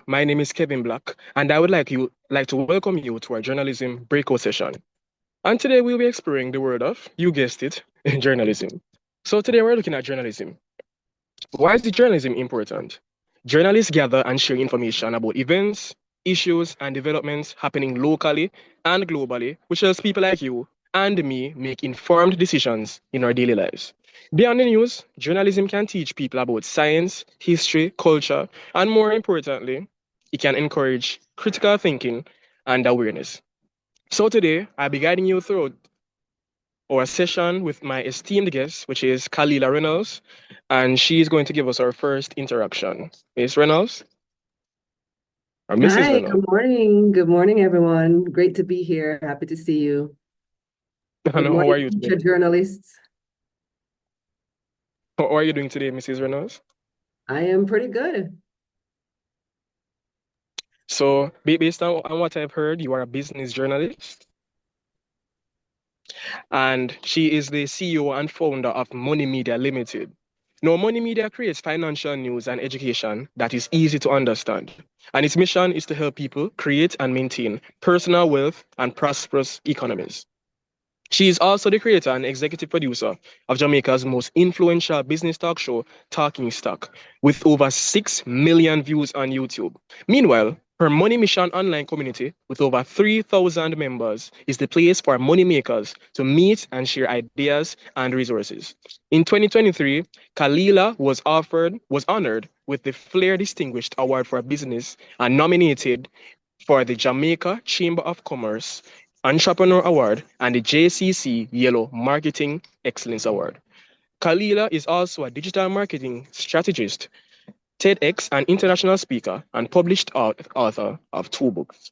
My name is Kevin Black, and I would like to welcome you to our journalism breakout session. And today we'll be exploring the world of, you guessed it, journalism. So today we're looking at journalism. Why is journalism important? Journalists gather and share information about events, issues, and developments happening locally and globally, which helps people like you and me make informed decisions in our daily lives. Beyond the news, journalism can teach people about science, history, culture, and more importantly, it can encourage critical thinking and awareness. So today, I'll be guiding you through our session with my esteemed guest, which is Kalila Reynolds, and she's going to give us our first interaction. Miss Reynolds, or Mrs. Hi, Reynolds. good morning. Good morning, everyone. Great to be here. Happy to see you. Good And how morning, are you today? future journalists. How are you doing today, Mrs. Reynolds? I am pretty good. So, based on what I've heard, you are a business journalist, and she is the CEO and founder of Money Media Limited. Now, Money Media creates financial news and education that is easy to understand. And its mission is to help people create and maintain personal wealth and prosperous economies. She is also the creator and executive producer of Jamaica's most influential business talk show, Talking Stock, with over 6 million views on YouTube. Meanwhile, her Money Mission online community, with over 3,000 members, is the place for moneymakers to meet and share ideas and resources. In 2023, Kalila was honored with the Flair Distinguished Award for Business and nominated for the Jamaica Chamber of Commerce Entrepreneur Award and the JCC Yellow Marketing Excellence Award. Kalila is also a digital marketing strategist, TEDx and international speaker, and published author of 2 books.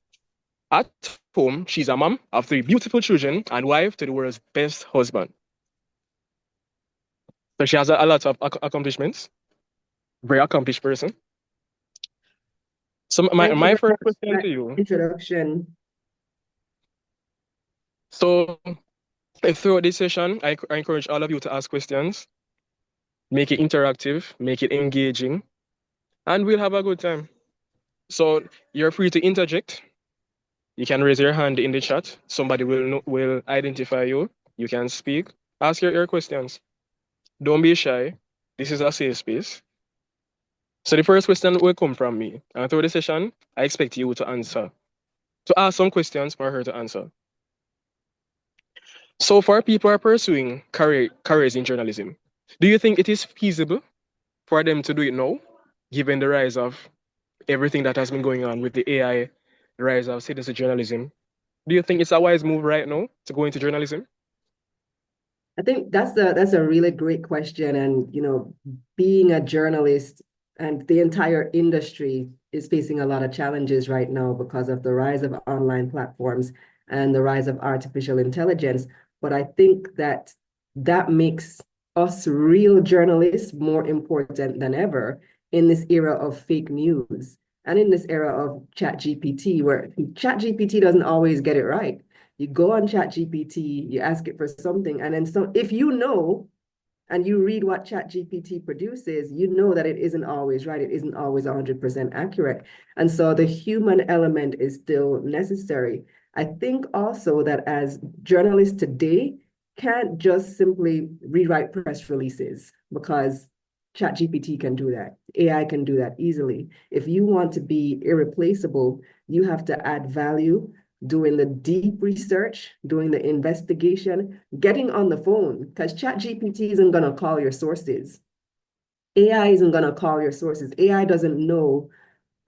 At home, she's a mom of 3 beautiful children and wife to the world's best husband. So she has a lot of accomplishments, very accomplished person. So my, Thank you my very first much for question that to you. introduction. So throughout this session, I encourage all of you to ask questions, make it interactive, make it engaging, and we'll have a good time. So you're free to interject. You can raise your hand in the chat. Somebody will identify you. You can speak. Ask your questions. Don't be shy. This is a safe space. So the first question will come from me. And through the session, I expect you to answer. To ask some questions for her to answer. So far, people are pursuing careers in journalism. Do you think it is feasible for them to do it now, given the rise of everything that has been going on with the AI, the rise of citizen journalism? Do you think it's a wise move right now to go into journalism? I think that's a really great question. And being a journalist and the entire industry is facing a lot of challenges right now because of the rise of online platforms and the rise of artificial intelligence. But I think that makes us real journalists more important than ever in this era of fake news and in this era of ChatGPT, where ChatGPT doesn't always get it right. You go on ChatGPT, you ask it for something, and then if you know and you read what ChatGPT produces, you know that it isn't always right. It isn't always 100% accurate. And so the human element is still necessary. I think also that as journalists today can't just simply rewrite press releases because ChatGPT can do that. AI can do that easily. If you want to be irreplaceable, you have to add value, doing the deep research, doing the investigation, getting on the phone, because ChatGPT isn't going to call your sources. AI isn't going to call your sources. AI doesn't know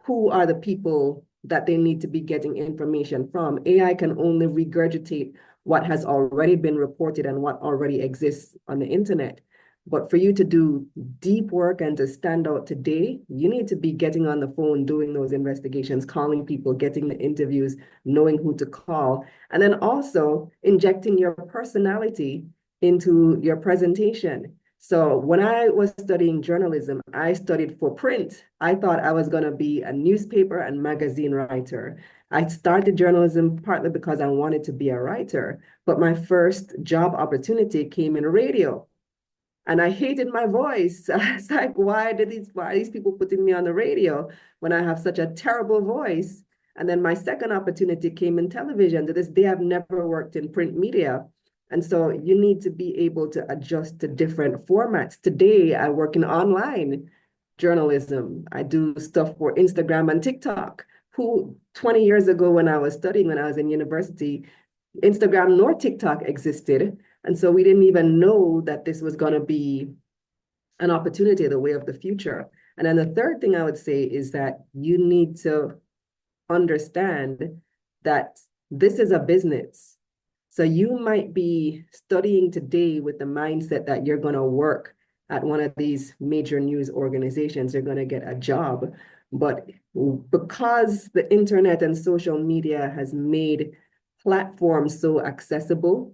who are the people that they need to be getting information from. AI can only regurgitate what has already been reported and what already exists on the internet. But for you to do deep work and to stand out today, you need to be getting on the phone, doing those investigations, calling people, getting the interviews, knowing who to call, and then also injecting your personality into your presentation. So when I was studying journalism, I studied for print. I thought I was going to be a newspaper and magazine writer. I started journalism partly because I wanted to be a writer, but my first job opportunity came in radio. And I hated my voice. It's like, why are these people putting me on the radio when I have such a terrible voice? And then my second opportunity came in television. To this day, I've never worked in print media. And so you need to be able to adjust to different formats. Today, I work in online journalism. I do stuff for Instagram and TikTok. Who 20 years ago, when I was studying, when I was in university, Instagram nor TikTok existed. And so we didn't even know that this was going to be an opportunity, the way of the future. And then the third thing I would say is that you need to understand that this is a business. So you might be studying today with the mindset that you're going to work at one of these major news organizations, you're going to get a job. But because the internet and social media has made platforms so accessible,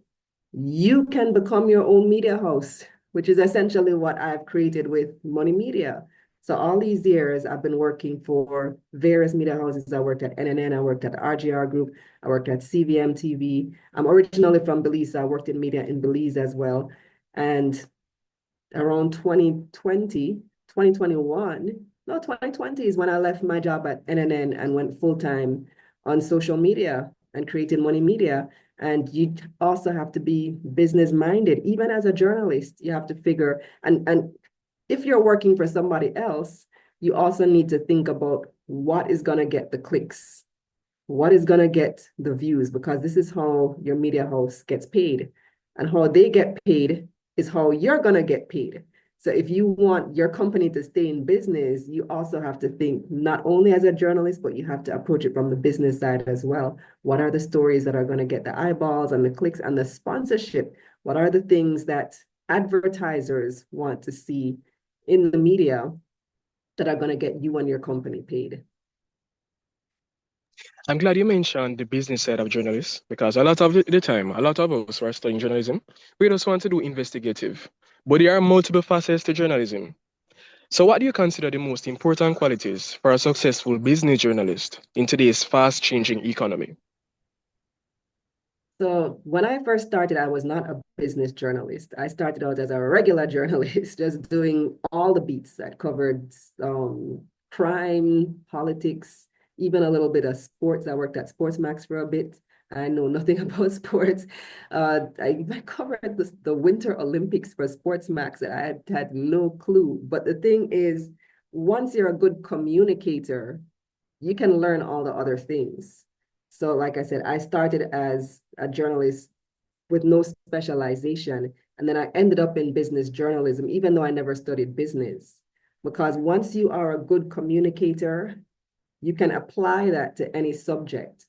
you can become your own media house, which is essentially what I've created with Money Media. So all these years, I've been working for various media houses. I worked at NNN, I worked at RGR Group, I worked at CVM TV. I'm originally from Belize, so I worked in media in Belize as well. And around 2020 is when I left my job at NNN and went full-time on social media and creating Money Media. And you also have to be business-minded. Even as a journalist, you have to figure, and if you're working for somebody else, you also need to think about what is going to get the clicks, what is going to get the views, because this is how your media house gets paid. And how they get paid is how you're going to get paid. So if you want your company to stay in business, you also have to think not only as a journalist, but you have to approach it from the business side as well. What are the stories that are going to get the eyeballs and the clicks and the sponsorship? What are the things that advertisers want to see in the media that are going to get you and your company paid? I'm glad you mentioned the business side of journalists because a lot of the time, a lot of us who are studying journalism, we just want to do investigative. But there are multiple facets to journalism. So, what do you consider the most important qualities for a successful business journalist in today's fast changing economy? So when I first started, I was not a business journalist. I started out as a regular journalist, just doing all the beats that covered crime, politics, even a little bit of sports. I worked at Sportsmax for a bit. I know nothing about sports. I covered the Winter Olympics for Sportsmax, and I had no clue. But the thing is, once you're a good communicator, you can learn all the other things. So like I said, I started as a journalist with no specialization. And then I ended up in business journalism, even though I never studied business. Because once you are a good communicator, you can apply that to any subject.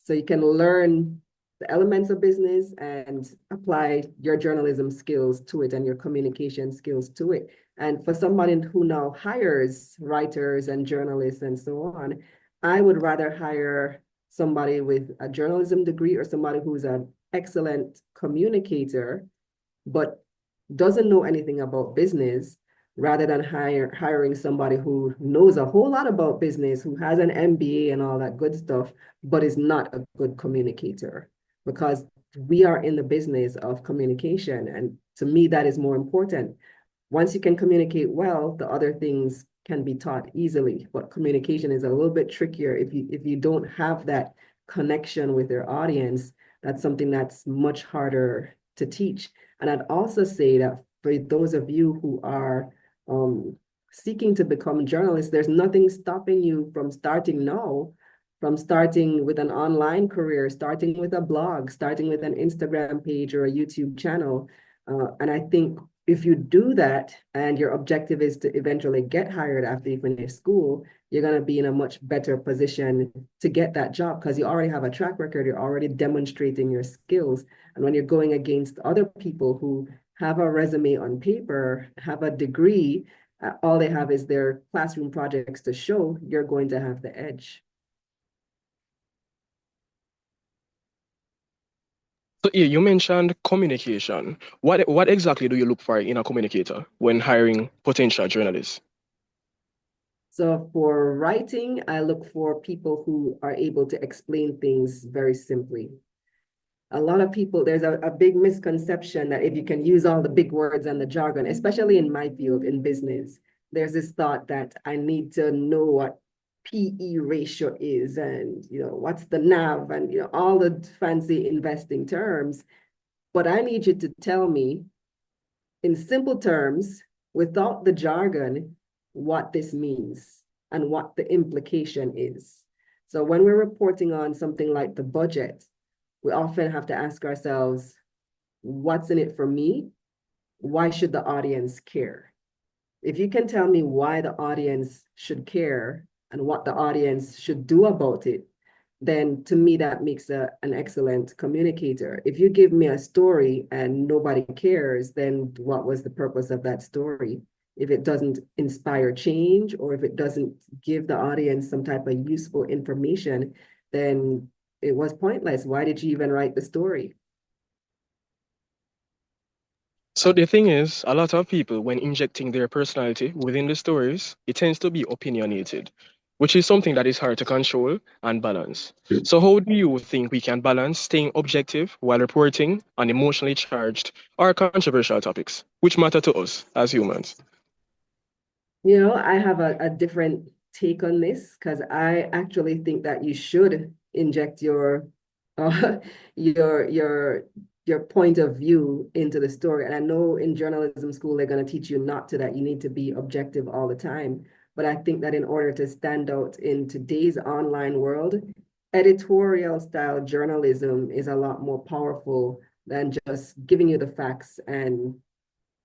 So you can learn the elements of business and apply your journalism skills to it and your communication skills to it. And for somebody who now hires writers and journalists and so on, I would rather hire somebody with a journalism degree or somebody who's an excellent communicator, but doesn't know anything about business, rather than hiring somebody who knows a whole lot about business, who has an MBA and all that good stuff, but is not a good communicator. Because we are in the business of communication. And to me, that is more important. Once you can communicate well, the other things can be taught easily. But communication is a little bit trickier if you don't have that connection with your audience. That's something that's much harder to teach. And I'd also say that for those of you who are seeking to become journalists, there's nothing stopping you from starting now, from starting with an online career, starting with a blog, starting with an Instagram page or a YouTube channel. And I think if you do that and your objective is to eventually get hired after you finish school, you're going to be in a much better position to get that job because you already have a track record, you're already demonstrating your skills. And when you're going against other people who have a resume on paper, have a degree, all they have is their classroom projects to show, you're going to have the edge. So, yeah, you mentioned communication. What exactly do you look for in a communicator when hiring potential journalists? So for writing, I look for people who are able to explain things very simply. A lot of people, there's a big misconception that if you can use all the big words and the jargon, especially in my field, in business, there's this thought that I need to know what PE ratio is and, what's the NAV and, all the fancy investing terms. But I need you to tell me in simple terms, without the jargon, what this means and what the implication is. So when we're reporting on something like the budget, we often have to ask ourselves, what's in it for me? Why should the audience care? If you can tell me why the audience should care and what the audience should do about it, then to me, that makes an excellent communicator. If you give me a story and nobody cares, then what was the purpose of that story? If it doesn't inspire change or if it doesn't give the audience some type of useful information, then it was pointless. Why did you even write the story? So the thing is, a lot of people, when injecting their personality within the stories, it tends to be opinionated, which is something that is hard to control and balance. So how do you think we can balance staying objective while reporting on emotionally charged or controversial topics, which matter to us as humans? I have a different take on this because I actually think that you should inject uh, your your your point of view into the story. And I know in journalism school they're going to teach you not to that. You need to be objective all the time. But I think that in order to stand out in today's online world, editorial style journalism is a lot more powerful than just giving you the facts and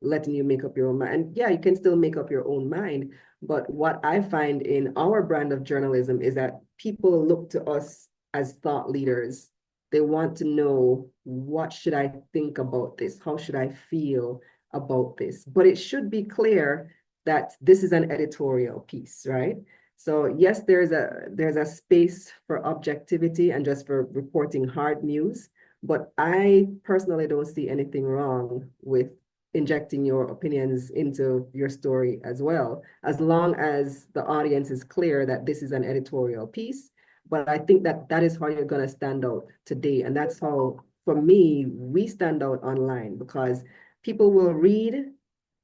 letting you make up your own mind. And yeah, you can still make up your own mind. But what I find in our brand of journalism is that people look to us as thought leaders. They want to know, what should I think about this? How should I feel about this? But it should be clear that this is an editorial piece, right? So yes, there's a space for objectivity and just for reporting hard news. But I personally don't see anything wrong with injecting your opinions into your story as well, as long as the audience is clear that this is an editorial piece. But I think that that is how you're going to stand out today. And that's how, for me, we stand out online, because people will read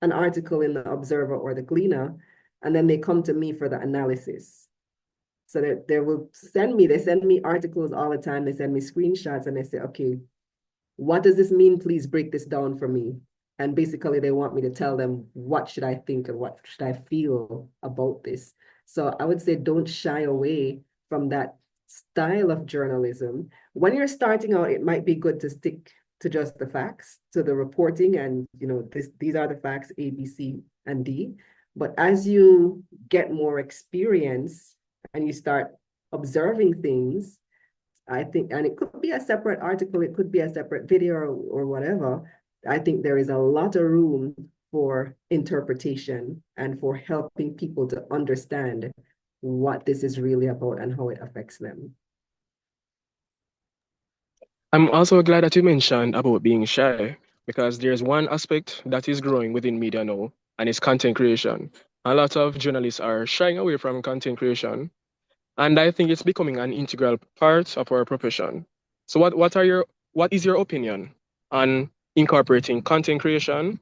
an article in the Observer or the Gleaner, and then they come to me for the analysis. So that they send me articles all the time. They send me screenshots and they say, okay, what does this mean? Please break this down for me. And basically they want me to tell them what should I think and what should I feel about this. So I would say don't shy away from that style of journalism. When you're starting out, it might be good to stick to just the facts, to the reporting, and these are the facts, A, B, C, and D. But as you get more experience and you start observing things, I think, and it could be a separate article, it could be a separate video or whatever. I think there is a lot of room for interpretation and for helping people to understand what this is really about and how it affects them. I'm also glad that you mentioned about being shy, because there's one aspect that is growing within media now, and it's content creation. A lot of journalists are shying away from content creation, and I think it's becoming an integral part of our profession. So what is your opinion on incorporating content creation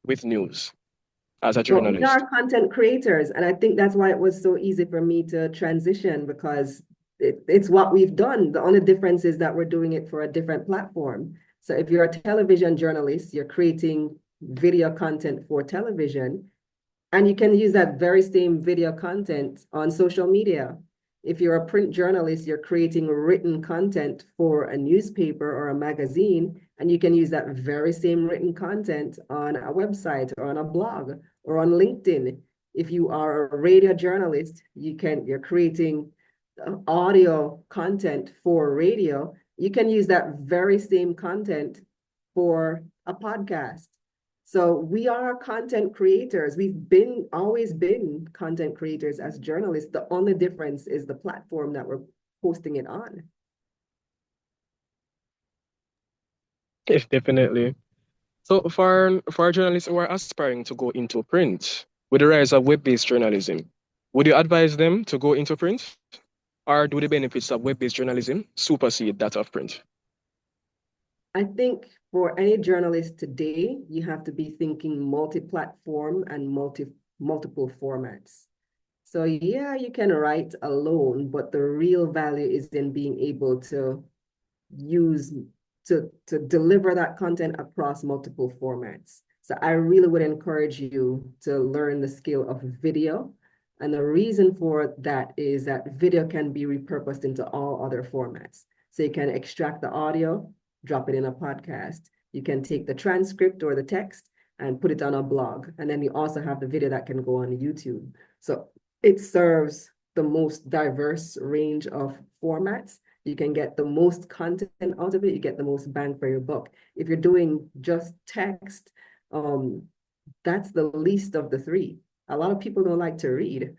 with news as a Well, we journalist? are content creators, and I think that's why it was so easy for me to transition, because it's what we've done. The only difference is that we're doing it for a different platform. So if you're a television journalist, you're creating video content for television, and you can use that very same video content on social media. If you're a print journalist, you're creating written content for a newspaper or a magazine, and you can use that very same written content on a website or on a blog or on LinkedIn. If you are a radio journalist, you're creating audio content for radio. You can use that very same content for a podcast. So we are content creators. We've always been content creators as journalists. The only difference is the platform that we're posting it on. Yes, definitely. So for journalists who are aspiring to go into print with the rise of web-based journalism, would you advise them to go into print, or do the benefits of web-based journalism supersede that of print? I think for any journalist today, you have to be thinking multi-platform and multiple formats. So yeah, you can write alone, but the real value is in being able to use to deliver that content across multiple formats. So I really would encourage you to learn the skill of video. And the reason for that is that video can be repurposed into all other formats. So you can extract the audio, drop it in a podcast. You can take the transcript or the text and put it on a blog. And then you also have the video that can go on YouTube. So it serves the most diverse range of formats. You can get the most content out of it. You get the most bang for your buck. If you're doing just text, that's the least of the three. A lot of people don't like to read,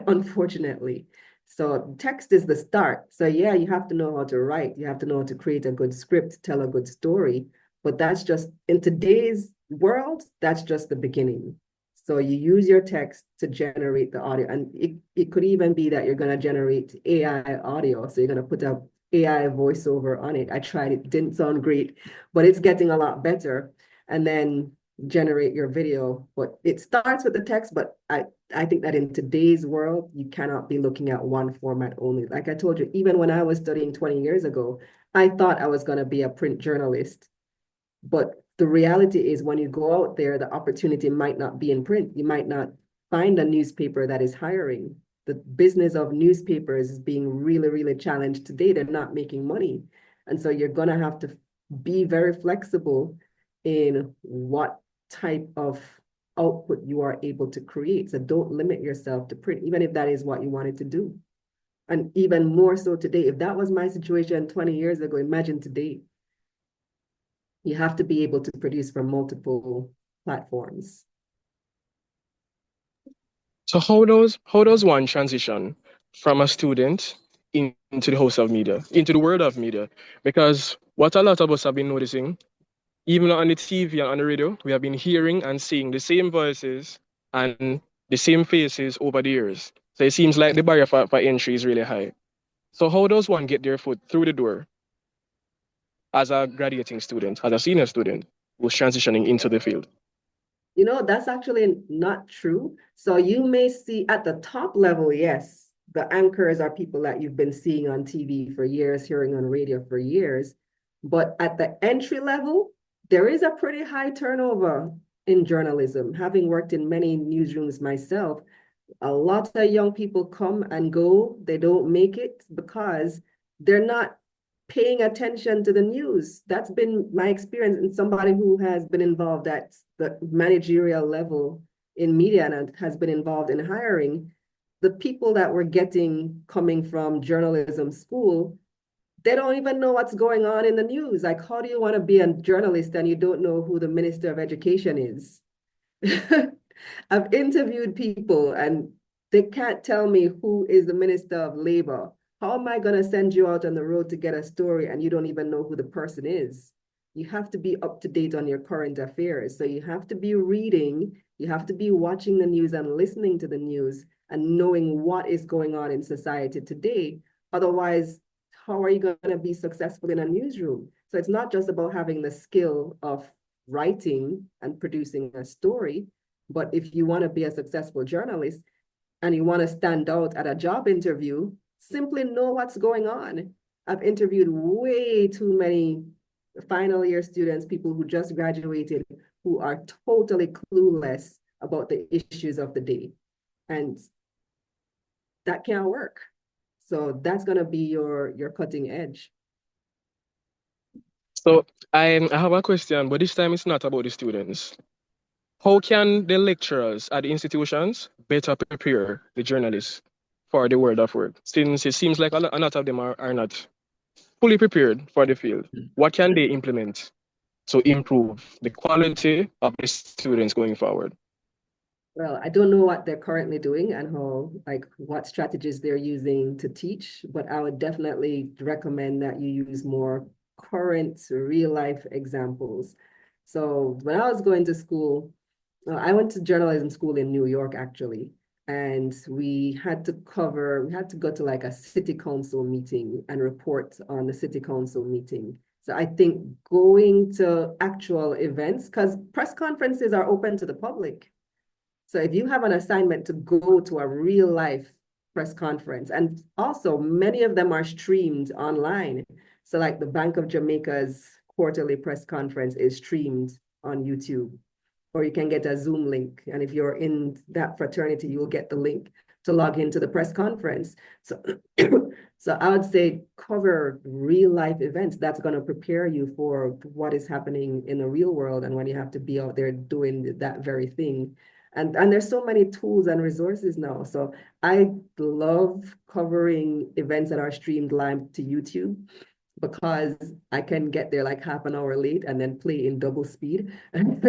unfortunately. So text is the start. So yeah, you have to know how to write. You have to know how to create a good script, tell a good story. But that's just, in today's world, that's just the beginning. So you use your text to generate the audio. And it could even be that you're going to generate AI audio. So you're going to put a AI voiceover on it. I tried it, didn't sound great, but it's getting a lot better. And then generate your video. But it starts with the text, but I think that in today's world, you cannot be looking at one format only. Like I told you, even when I was studying 20 years ago, I thought I was going to be a print journalist. But the reality is when you go out there, the opportunity might not be in print. You might not find a newspaper that is hiring. The business of newspapers is being really, really challenged today. They're not making money. And so you're going to have to be very flexible in what type of output you are able to create. So don't limit yourself to print, even if that is what you wanted to do. And even more so today, if that was my situation 20 years ago, imagine today. You have to be able to produce from multiple platforms. So how does one transition from a student into the house of media, into the world of media? Because what a lot of us have been noticing, even on the TV and on the radio, we have been hearing and seeing the same voices and the same faces over the years. So it seems like the barrier for entry is really high. So how does one get their foot through the door as a graduating student, as a senior student who's transitioning into the field? You know, that's actually not true. So you may see at the top level, yes, the anchors are people that you've been seeing on TV for years, hearing on radio for years. But at the entry level, there is a pretty high turnover in journalism. Having worked in many newsrooms myself, a lot of young people come and go. They don't make it because they're not paying attention to the news. That's been my experience in somebody who has been involved at the managerial level in media and has been involved in hiring. The people that we're getting coming from journalism school, they don't even know what's going on in the news. Like, how do you want to be a journalist and you don't know who the Minister of Education is? I've interviewed people and they can't tell me who is the Minister of Labor. How am I going to send you out on the road to get a story and you don't even know who the person is? You have to be up to date on your current affairs. So you have to be reading, you have to be watching the news and listening to the news and knowing what is going on in society today. Otherwise, how are you going to be successful in a newsroom? So it's not just about having the skill of writing and producing a story, but if you want to be a successful journalist and you want to stand out at a job interview, simply know what's going on. I've interviewed way too many final year students, people who just graduated, who are totally clueless about the issues of the day. And that can't work. So that's going to be your cutting edge. So I have a question, but this time it's not about the students. How can the lecturers at the institutions better prepare the journalists for the world of work? Since it seems like a lot of them are not fully prepared for the field. What can they implement to improve the quality of the students going forward? Well, I don't know what they're currently doing and how, like, what strategies they're using to teach, but I would definitely recommend that you use more current real life examples. So when I was going to school, I went to journalism school in New York, actually, and we had to go to like a city council meeting and report on the city council meeting. So I think going to actual events, because press conferences are open to the public. So if you have an assignment to go to a real life press conference, and also many of them are streamed online. So like the Bank of Jamaica's quarterly press conference is streamed on YouTube, or you can get a Zoom link. And if you're in that fraternity, you'll get the link to log into the press conference. So, so I would say cover real life events. That's going to prepare you for what is happening in the real world and when you have to be out there doing that very thing. And there's so many tools and resources now. So I love covering events that are streamed live to YouTube because I can get there like half an hour late and then play in double speed. And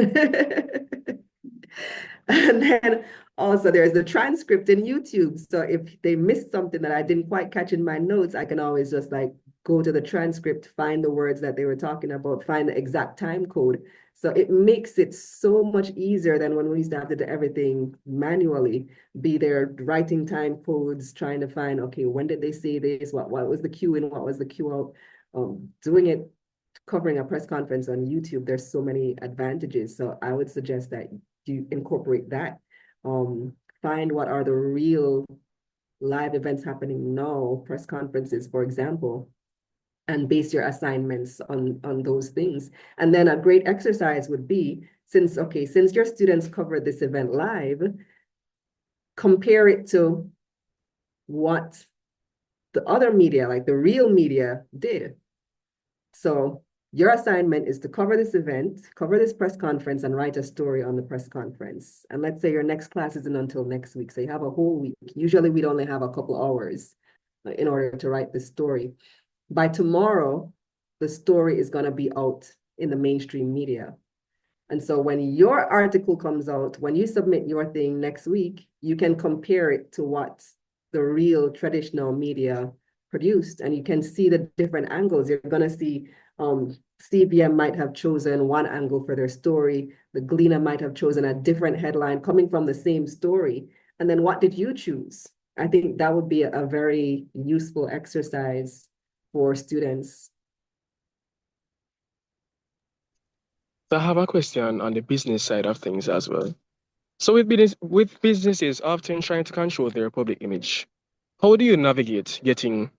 then also there's the transcript in YouTube. So if they missed something that I didn't quite catch in my notes, I can always just like go to the transcript, find the words that they were talking about, find the exact time code. So it makes it so much easier than when we used to have to do everything manually, be there writing time codes, trying to find, okay, when did they say this? What was the cue in? What was the cue out? Doing it, covering a press conference on YouTube, there's so many advantages. So I would suggest that you incorporate that. Find what are the real live events happening now, press conferences, for example, and base your assignments on those things. And then a great exercise would be, since your students covered this event live, compare it to what the other media, like the real media, did. So your assignment is to cover this event, cover this press conference, and write a story on the press conference. And let's say your next class isn't until next week. So you have a whole week. Usually we'd only have a couple hours in order to write the story. By tomorrow, the story is going to be out in the mainstream media. And so when your article comes out, when you submit your thing next week, you can compare it to what the real traditional media produced, and you can see the different angles. You're going to see CBM might have chosen one angle for their story. The Gleaner might have chosen a different headline coming from the same story. And then what did you choose? I think that would be a very useful exercise for students. So I have a question on the business side of things as well. So with businesses often trying to control their public image, how do you navigate getting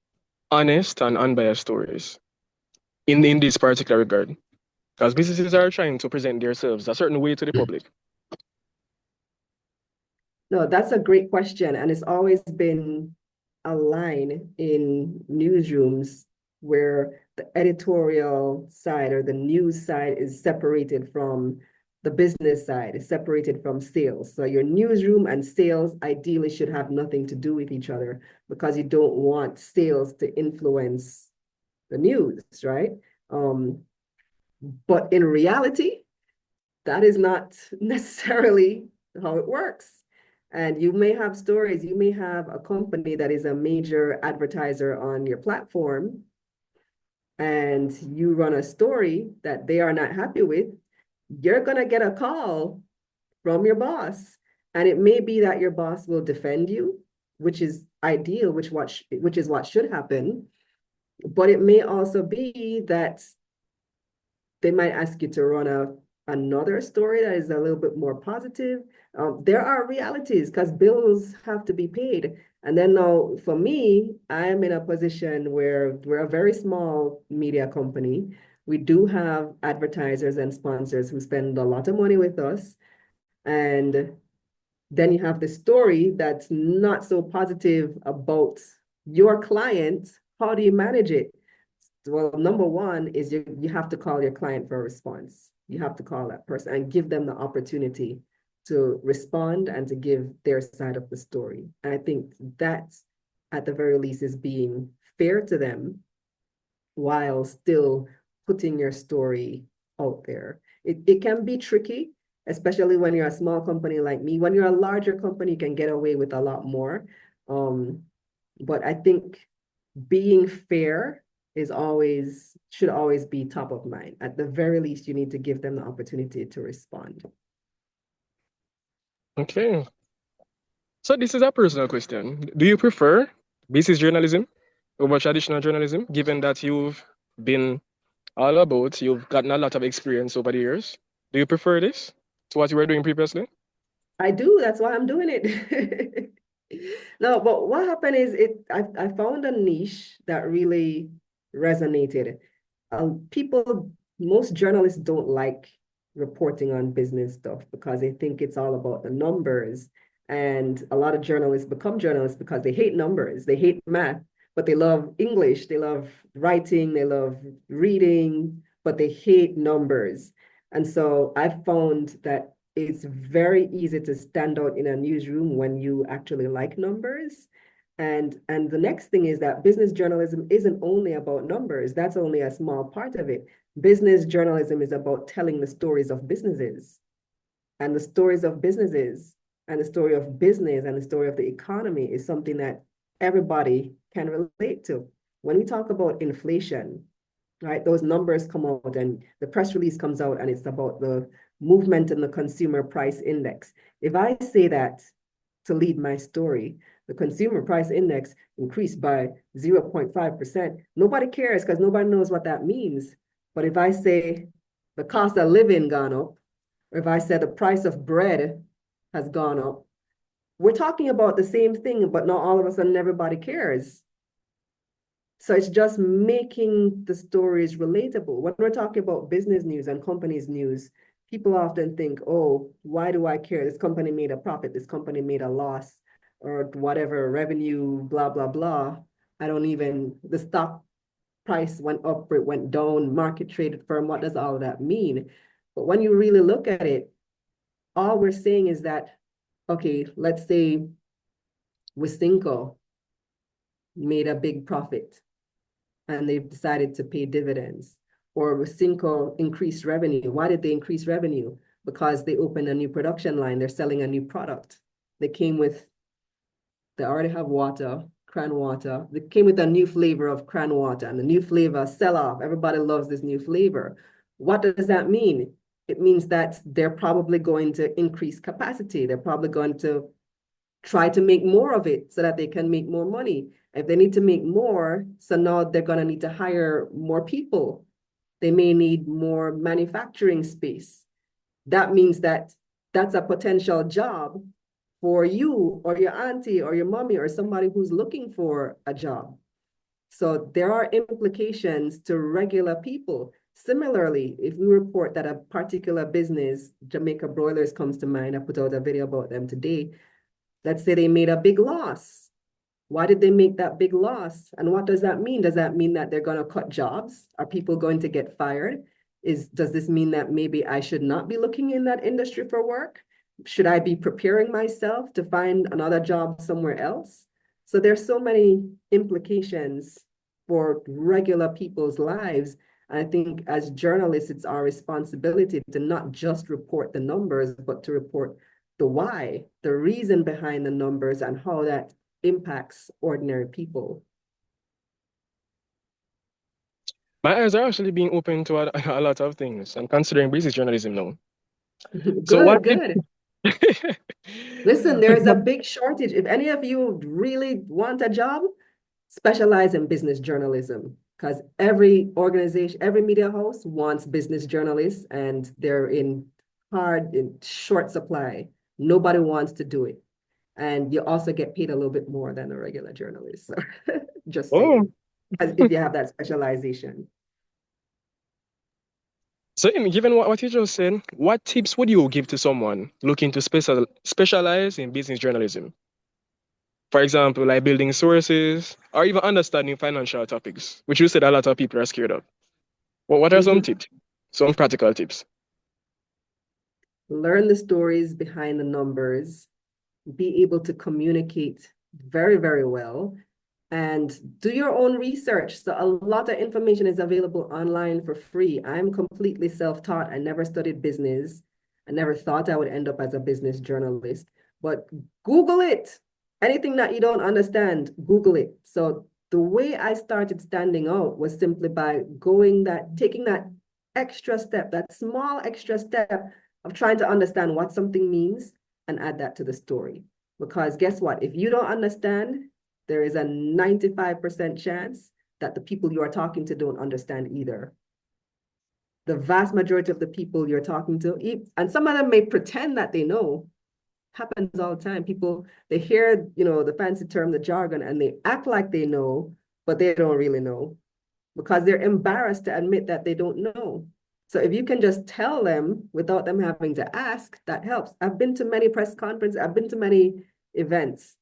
honest and unbiased stories in this particular regard? Because businesses are trying to present themselves a certain way to the public. No, that's a great question. And it's always been a line in newsrooms where the editorial side or the news side is separated from the business side, is separated from sales. So your newsroom and sales ideally should have nothing to do with each other because you don't want sales to influence the news, right? But in reality, that is not necessarily how it works. And you may have stories, you may have a company that is a major advertiser on your platform, and you run a story that they are not happy with, you're going to get a call from your boss. And it may be that your boss will defend you, which is ideal, which is what should happen. But it may also be that they might ask you to run another story that is a little bit more positive. There are realities because bills have to be paid. And then now for me, I'm in a position where we're a very small media company. We do have advertisers and sponsors who spend a lot of money with us. And then you have the story that's not so positive about your client. How do you manage it? Well, number one is you have to call your client for a response. You have to call that person and give them the opportunity to respond and to give their side of the story. And I think that, at the very least, is being fair to them while still putting your story out there. It can be tricky, especially when you're a small company like me. When you're a larger company, you can get away with a lot more. But I think being fair should always be top of mind. At the very least, you need to give them the opportunity to respond. Okay. So this is a personal question. Do you prefer business journalism over traditional journalism, given that you've been all about. You've gotten a lot of experience over the years. Do you prefer this to what you were doing previously? I do. That's why I'm doing it. No, but what happened is I found a niche that really resonated. People, most journalists don't like reporting on business stuff because they think it's all about the numbers. And a lot of journalists become journalists because they hate numbers, they hate math, but they love English, they love writing, they love reading, but they hate numbers. And so I found that it's very easy to stand out in a newsroom when you actually like numbers. And the next thing is that business journalism isn't only about numbers. That's only a small part of it. Business journalism is about telling the stories of businesses and the stories of businesses and the story of business and the story of the economy is something that everybody can relate to. When we talk about inflation, right, those numbers come out and the press release comes out and it's about the movement in the consumer price index. If I say that to lead my story, the consumer price index increased by 0.5%, nobody cares because nobody knows what that means. But if I say the cost of living gone up, or if I said the price of bread has gone up, we're talking about the same thing, but not all of a sudden everybody cares. So it's just making the stories relatable. When we're talking about business news and companies news, people often think, oh, why do I care? This company made a profit, this company made a loss, or whatever, revenue, blah, blah, blah. The stock price went up, it went down, market traded firm, what does all of that mean? But when you really look at it, all we're saying is that, okay, let's say Wisynco made a big profit and they've decided to pay dividends. Or Wisynco increased revenue. Why did they increase revenue? Because they opened a new production line. They're selling a new product. They already have water, cran water. They came with a new flavor of cran water and the new flavor sell off. Everybody loves this new flavor. What does that mean? It means that they're probably going to increase capacity. They're probably going to try to make more of it so that they can make more money. If they need to make more, so now they're going to need to hire more people. They may need more manufacturing space. That means that that's a potential job for you or your auntie or your mommy or somebody who's looking for a job. So there are implications to regular people. Similarly, if we report that a particular business, Jamaica Broilers comes to mind, I put out a video about them today. Let's say they made a big loss. Why did they make that big loss? And what does that mean? Does that mean that they're going to cut jobs? Are people going to get fired? Does this mean that maybe I should not be looking in that industry for work? Should I be preparing myself to find another job somewhere else? So there's so many implications for regular people's lives. And I think as journalists, it's our responsibility to not just report the numbers, but to report the why, the reason behind the numbers and how that impacts ordinary people. My eyes are actually being open to a lot of things. I'm considering business journalism now. So Good, what good. Listen, there is a big shortage. If any of you really want a job, specialize in business journalism because every organization, every media house wants business journalists and they're in short supply. Nobody wants to do it. And you also get paid a little bit more than a regular journalist. So just Oh, saying, as if you have that specialization. so given what you just said, what tips would you give to someone looking to specialize in business journalism? For example, like building sources or even understanding financial topics, which you said a lot of people are scared of. What are some Mhm. tips? Some practical tips. Learn the stories behind the numbers, be able to communicate very, very well, and do your own research. So a lot of information is available online for free. I'm completely self-taught. I never studied business. I never thought I would end up as a business journalist, but Google it. Anything that you don't understand, Google it. So the way I started standing out was simply by taking that extra step, that small extra step of trying to understand what something means and add that to the story. Because guess what? If you don't understand, there is a 95% chance that the people you are talking to don't understand either. the vast majority of the people you're talking to, and some of them may pretend that they know, happens all the time. People, they hear, the fancy term, the jargon, and they act like they know, but they don't really know because they're embarrassed to admit that they don't know. So if you can just tell them without them having to ask, that helps. I've been to many press conferences, I've been to many events.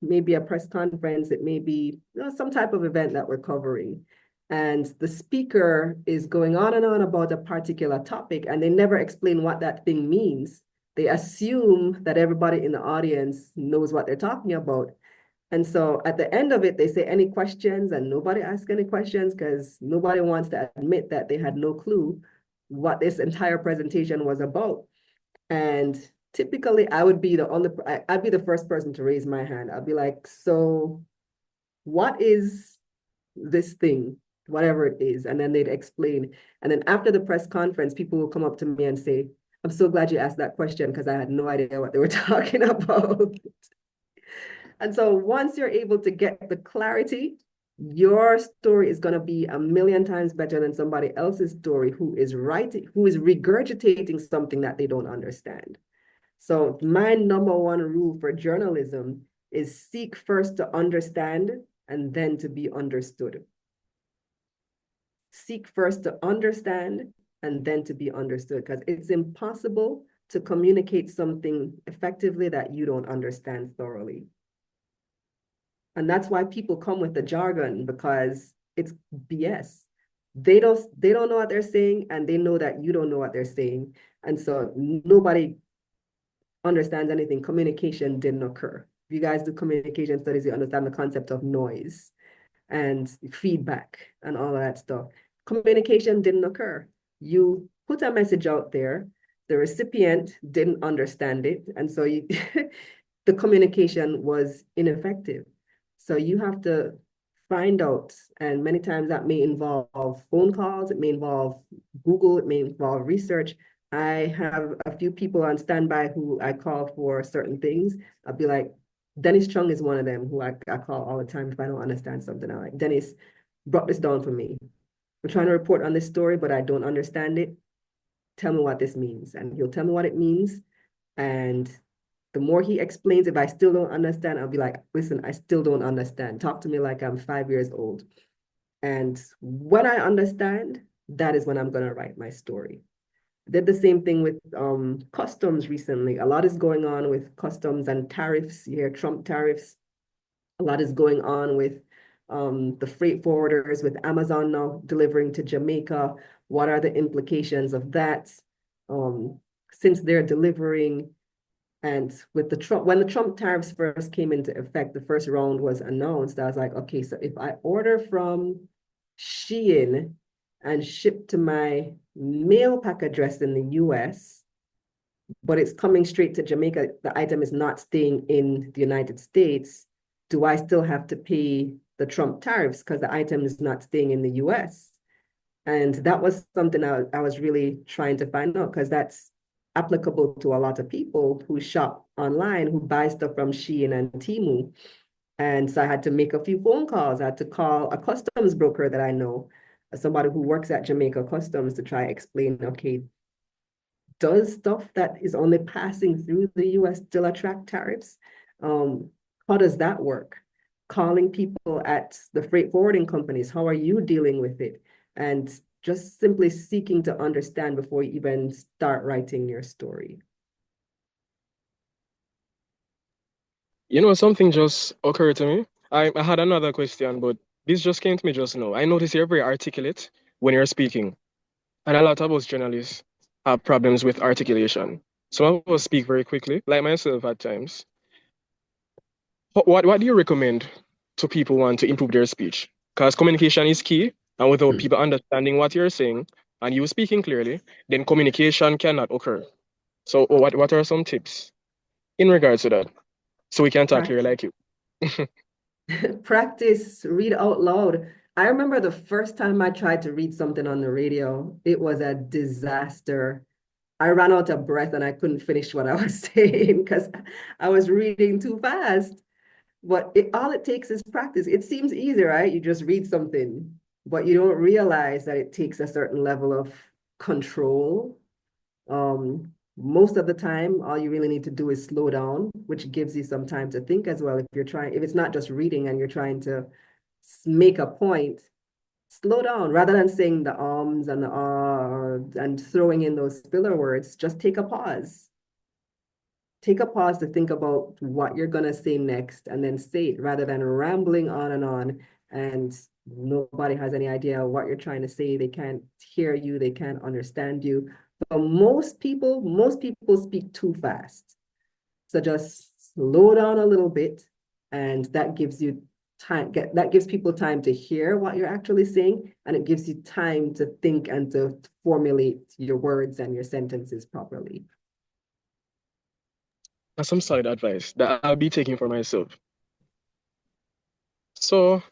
Maybe a press conference, it may be some type of event that we're covering. And the speaker is going on and on about a particular topic, and they never explain what that thing means. They assume that everybody in the audience knows what they're talking about. And so at the end of it, they say, any questions? And nobody asks any questions because nobody wants to admit that they had no clue what this entire presentation was about. And typically I'd be the first person to raise my hand. I'll be like, so what is this thing, whatever it is? And then they'd explain. And then after the press conference, people will come up to me and say, I'm so glad you asked that question because I had no idea what they were talking about. And so once you're able to get the clarity, your story is going to be a million times better than somebody else's story who is regurgitating something that they don't understand. So my number one rule for journalism is seek first to understand and then to be understood. Seek first to understand and then to be understood, because it's impossible to communicate something effectively that you don't understand thoroughly. And that's why people come with the jargon, because it's BS. They don't know what they're saying, and they know that you don't know what they're saying. And so nobody understands anything. Communication didn't occur. If you guys do communication studies, you understand the concept of noise and feedback and all of that stuff. Communication didn't occur. You put a message out there, the recipient didn't understand it, and so the communication was ineffective. So you have to find out, and many times that may involve phone calls, it may involve Google, it may involve research. I have a few people on standby who I call for certain things. I'll be like, Dennis Chung is one of them who I call all the time if I don't understand something. I'm like, Dennis, brought this down for me. I'm trying to report on this story, but I don't understand it. Tell me what this means. And he'll tell me what it means. And the more he explains, if I still don't understand, I'll be like, listen, I still don't understand. Talk to me like I'm 5 years old. And when I understand, that is when I'm going to write my story. Did the same thing with customs recently. A lot is going on with customs and tariffs. You hear Trump tariffs. A lot is going on with the freight forwarders, with Amazon now delivering to Jamaica. What are the implications of that? Since they're delivering, and with when the Trump tariffs first came into effect, the first round was announced. I was like, okay, so if I order from Shein and ship to my mail pack address in the US, but it's coming straight to Jamaica, the item is not staying in the United States, do I still have to pay the Trump tariffs because the item is not staying in the US? And that was something I was really trying to find out, because that's applicable to a lot of people who shop online, who buy stuff from Shein and Temu. And so I had to make a few phone calls. I had to call a customs broker that I know, somebody who works at Jamaica Customs, to try to explain, okay, does stuff that is only passing through the US still attract tariffs? How does that work? Calling people at the freight forwarding companies, how are you dealing with it? And just simply seeking to understand before you even start writing your story. Something just occurred to me. I had another question, but this just came to me just now. I notice you're very articulate when you're speaking, and a lot of us journalists have problems with articulation. Some of us speak very quickly, like myself at times. What do you recommend to people who want to improve their speech? Because communication is key, and without people understanding what you're saying and you speaking clearly, then communication cannot occur. So what are some tips in regards to that? So we can talk clear like you. Practice, read out loud. I remember the first time I tried to read something on the radio, it was a disaster. I ran out of breath and I couldn't finish what I was saying because I was reading too fast. But all it takes is practice. It seems easy, right? You just read something. but you don't realize that it takes a certain level of control. Most of the time, all you really need to do is slow down, which gives you some time to think as well. If it's not just reading and you're trying to make a point, slow down rather than saying the ums and the and throwing in those filler words. Just take a pause. Take a pause to think about what you're going to say next and then say it rather than rambling on and nobody has any idea what you're trying to say. They can't hear you, they can't understand you. But most people speak too fast. So just slow down a little bit, and that gives you time, that gives people time to hear what you're actually saying, and it gives you time to think and to formulate your words and your sentences properly. That's some solid advice that I'll be taking for myself. So,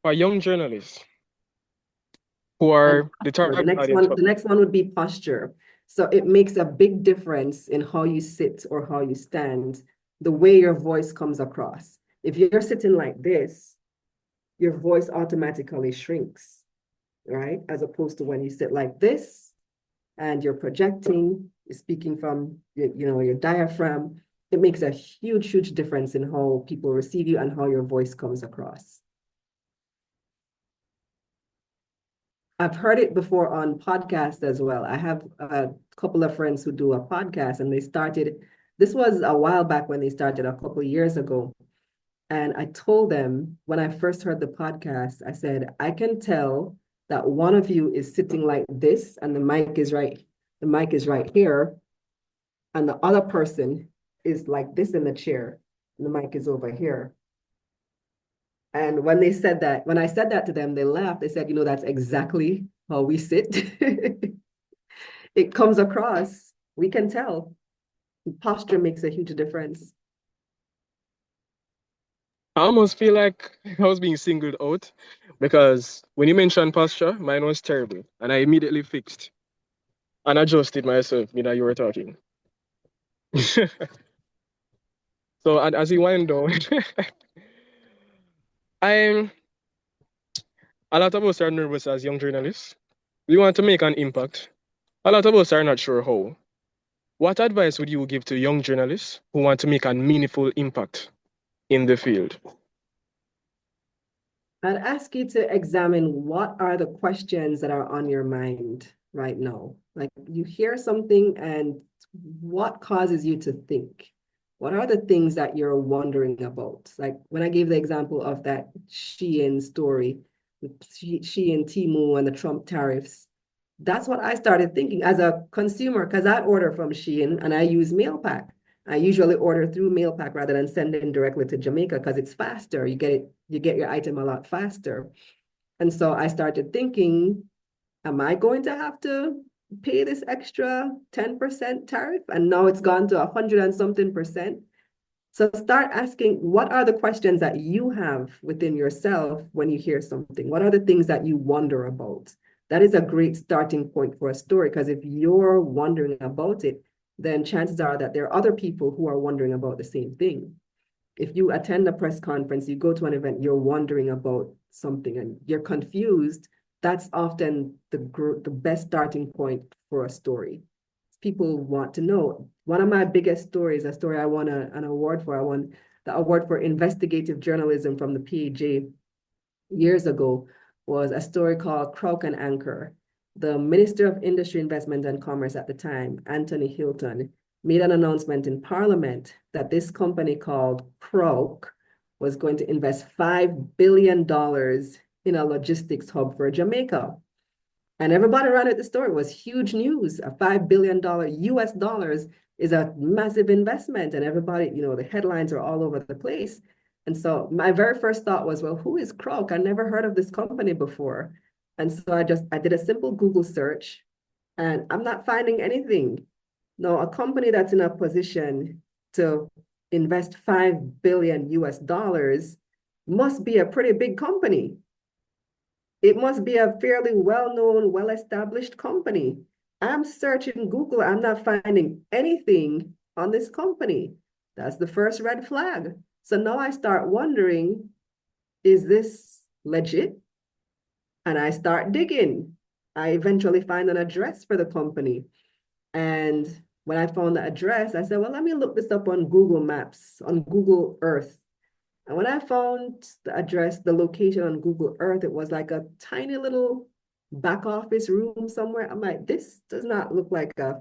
for young journalists who And are the posture, target audience for the next one would be posture. So it makes a big difference in how you sit or how you stand, the way your voice comes across. If you're sitting like this, your voice automatically shrinks, right? As opposed to when you sit like this and you're projecting, you're speaking from your diaphragm, it makes a huge difference in how people receive you and how your voice comes across. I've heard it before on podcasts as well. I have a couple of friends who do a podcast, and this was a while back when they started, a couple of years ago. And I told them when I first heard the podcast, I said, I can tell that one of you is sitting like this and the mic is right here. And the other person is like this in the chair and the mic is over here. And when I said that to them, they laughed. They said, that's exactly how we sit. It comes across. We can tell. Posture makes a huge difference. I almost feel like I was being singled out because when you mentioned posture, mine was terrible. And I immediately fixed and adjusted myself, you were talking. So, and as you wind down, I'm a lot of us are nervous as young journalists. We want to make an impact. A lot of us are not sure how. What advice would you give to young journalists who want to make a meaningful impact in the field? I'd ask you to examine what are the questions that are on your mind right now. Like you hear something and what causes you to think? What are the things that you're wondering about? Like when I gave the example of that Shein story, Shein Temu and the Trump tariffs, that's what I started thinking as a consumer, because I order from Shein and I use Mailpack. I usually order through Mailpack rather than sending directly to Jamaica because it's faster. You get your item a lot faster. And so I started thinking, am I going to have to pay this extra 10% tariff? And now it's gone to 100 and something percent. So start asking, what are the questions that you have within yourself when you hear something? What are the things that you wonder about? That is a great starting point for a story, because if you're wondering about it, then chances are that there are other people who are wondering about the same thing. If you attend a press conference, you go to an event, you're wondering about something and you're confused, that's often the best starting point for a story. People want to know. One of my biggest stories, a story I won an award for, I won the award for investigative journalism from the PAJ years ago, was a story called Croak and Anchor. The Minister of Industry, Investment and Commerce at the time, Anthony Hilton, made an announcement in Parliament that this company called Croak was going to invest $5 billion in a logistics hub for Jamaica. And everybody ran at the store. It was huge news. A $5 billion US dollars is a massive investment. And everybody, the headlines are all over the place. And so my very first thought was, well, who is Croak? I never heard of this company before. And so I did a simple Google search and I'm not finding anything. No, a company that's in a position to invest 5 billion US dollars must be a pretty big company. It must be a fairly well-known, well-established company. I'm searching Google, I'm not finding anything on this company. That's the first red flag. So now I start wondering, is this legit? And I start digging. I eventually find an address for the company. And when I found the address, I said, well, let me look this up on Google Maps, on Google Earth. And when I found the address, the location on Google Earth, it was like a tiny little back office room somewhere. I'm like, this does not look like a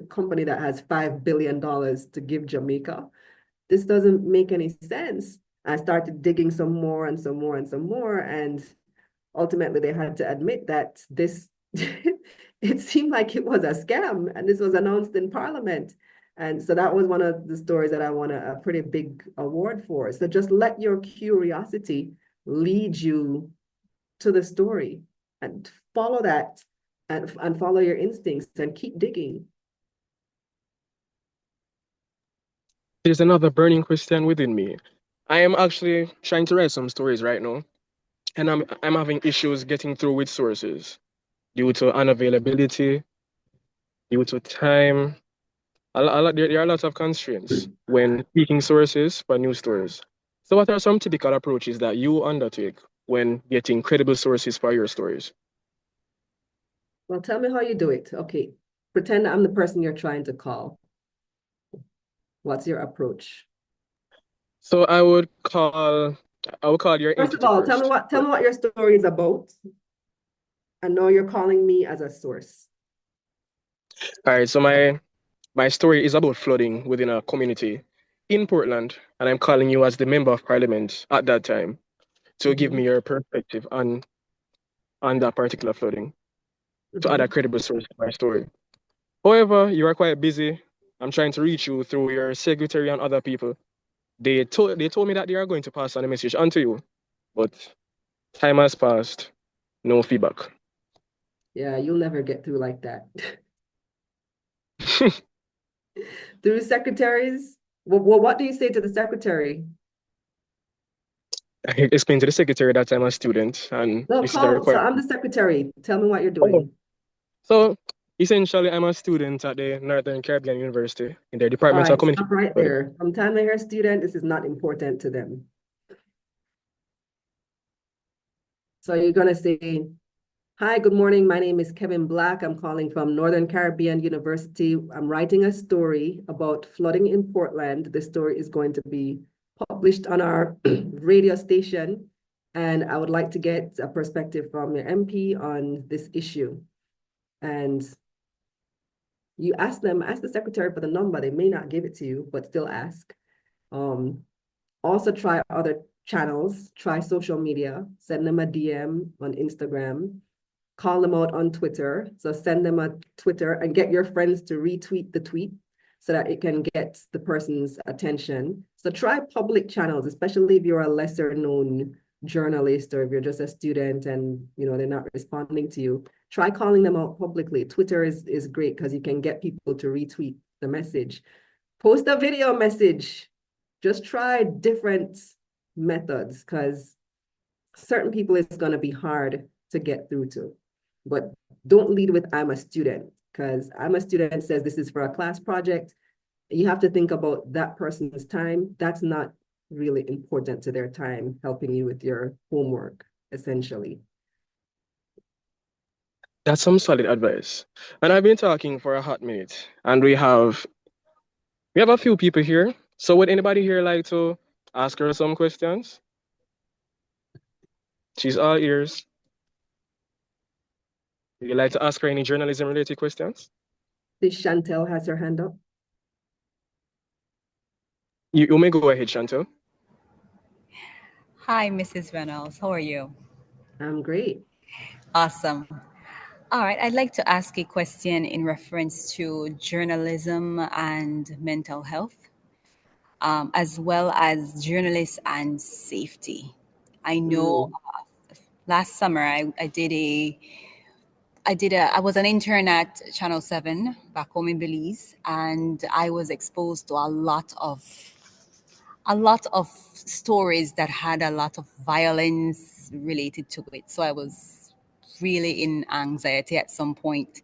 company that has $5 billion to give Jamaica. This doesn't make any sense. I started digging some more and some more and some more. And ultimately, they had to admit that this, it seemed like it was a scam. And this was announced in Parliament. And so that was one of the stories that I won a pretty big award for. So just let your curiosity lead you to the story and follow that and follow your instincts and keep digging. There's another burning question within me. I am actually trying to write some stories right now, and I'm having issues getting through with sources due to unavailability, due to time. There are lots of constraints when picking sources for news stories. So, what are some typical approaches that you undertake when getting credible sources for your stories? Well, tell me how you do it. Okay. Pretend I'm the person you're trying to call. What's your approach? So, I would call your First of entity all, first. tell me what your story is about. And now you're calling me as a source. All right. So my story is about flooding within a community in Portland, and I'm calling you as the member of parliament at that time to give me Mhm, your perspective on that particular flooding to add a mhm. credible source to my story. However, you are quite busy. I'm trying to reach you through your secretary and other people. They told me that they are going to pass on a message onto you, but time has passed, no feedback. Yeah, you'll never get through like that. Through secretaries? Well, what do you say to the secretary? I explained to the secretary that I'm a student and No, this is a so requirement. I'm the secretary. Tell me what you're Oh, doing. so essentially, I'm a student at the Northern Caribbean University in their All Department of right, Communication stop right Studies. there. From time they hear student, this is not important to them. So you're gonna say, hi, good morning. My name is Kevin Black. I'm calling from Northern Caribbean University. I'm writing a story about flooding in Portland. The story is going to be published on our radio station. And I would like to get a perspective from your MP on this issue. And you ask the secretary for the number. They may not give it to you, but still ask. Um, Also try other channels, try social media, send them a DM on Instagram, call them out on Twitter. So send them a Twitter and get your friends to retweet the tweet so that it can get the person's attention. So try public channels, especially if you're a lesser known journalist or if you're just a student and they're not responding to you. Try calling them out publicly. Twitter is great because you can get people to retweet the message. Post a video message. Just try different methods because certain people it's going to be hard to get through to. But don't lead with I'm a student because I'm a student says this is for a class project. You have to think about that person's time. That's not really important to their time helping you with your homework, essentially. That's some solid advice. And I've been talking for a hot minute, and we have a few people here. So would anybody here like to ask her some questions? She's all ears. Would you like to ask her any journalism related questions? This Chantel has her hand up. You may go ahead, Chantel. Hi, Mrs. Reynolds. How are you? I'm great. Awesome. All right, I'd like to ask a question in reference to journalism and mental health, as well as journalists and safety. I know Mm, last summer I was an intern at Channel 7 back home in Belize, and I was exposed to a lot of stories that had a lot of violence related to it. So I was really in anxiety at some point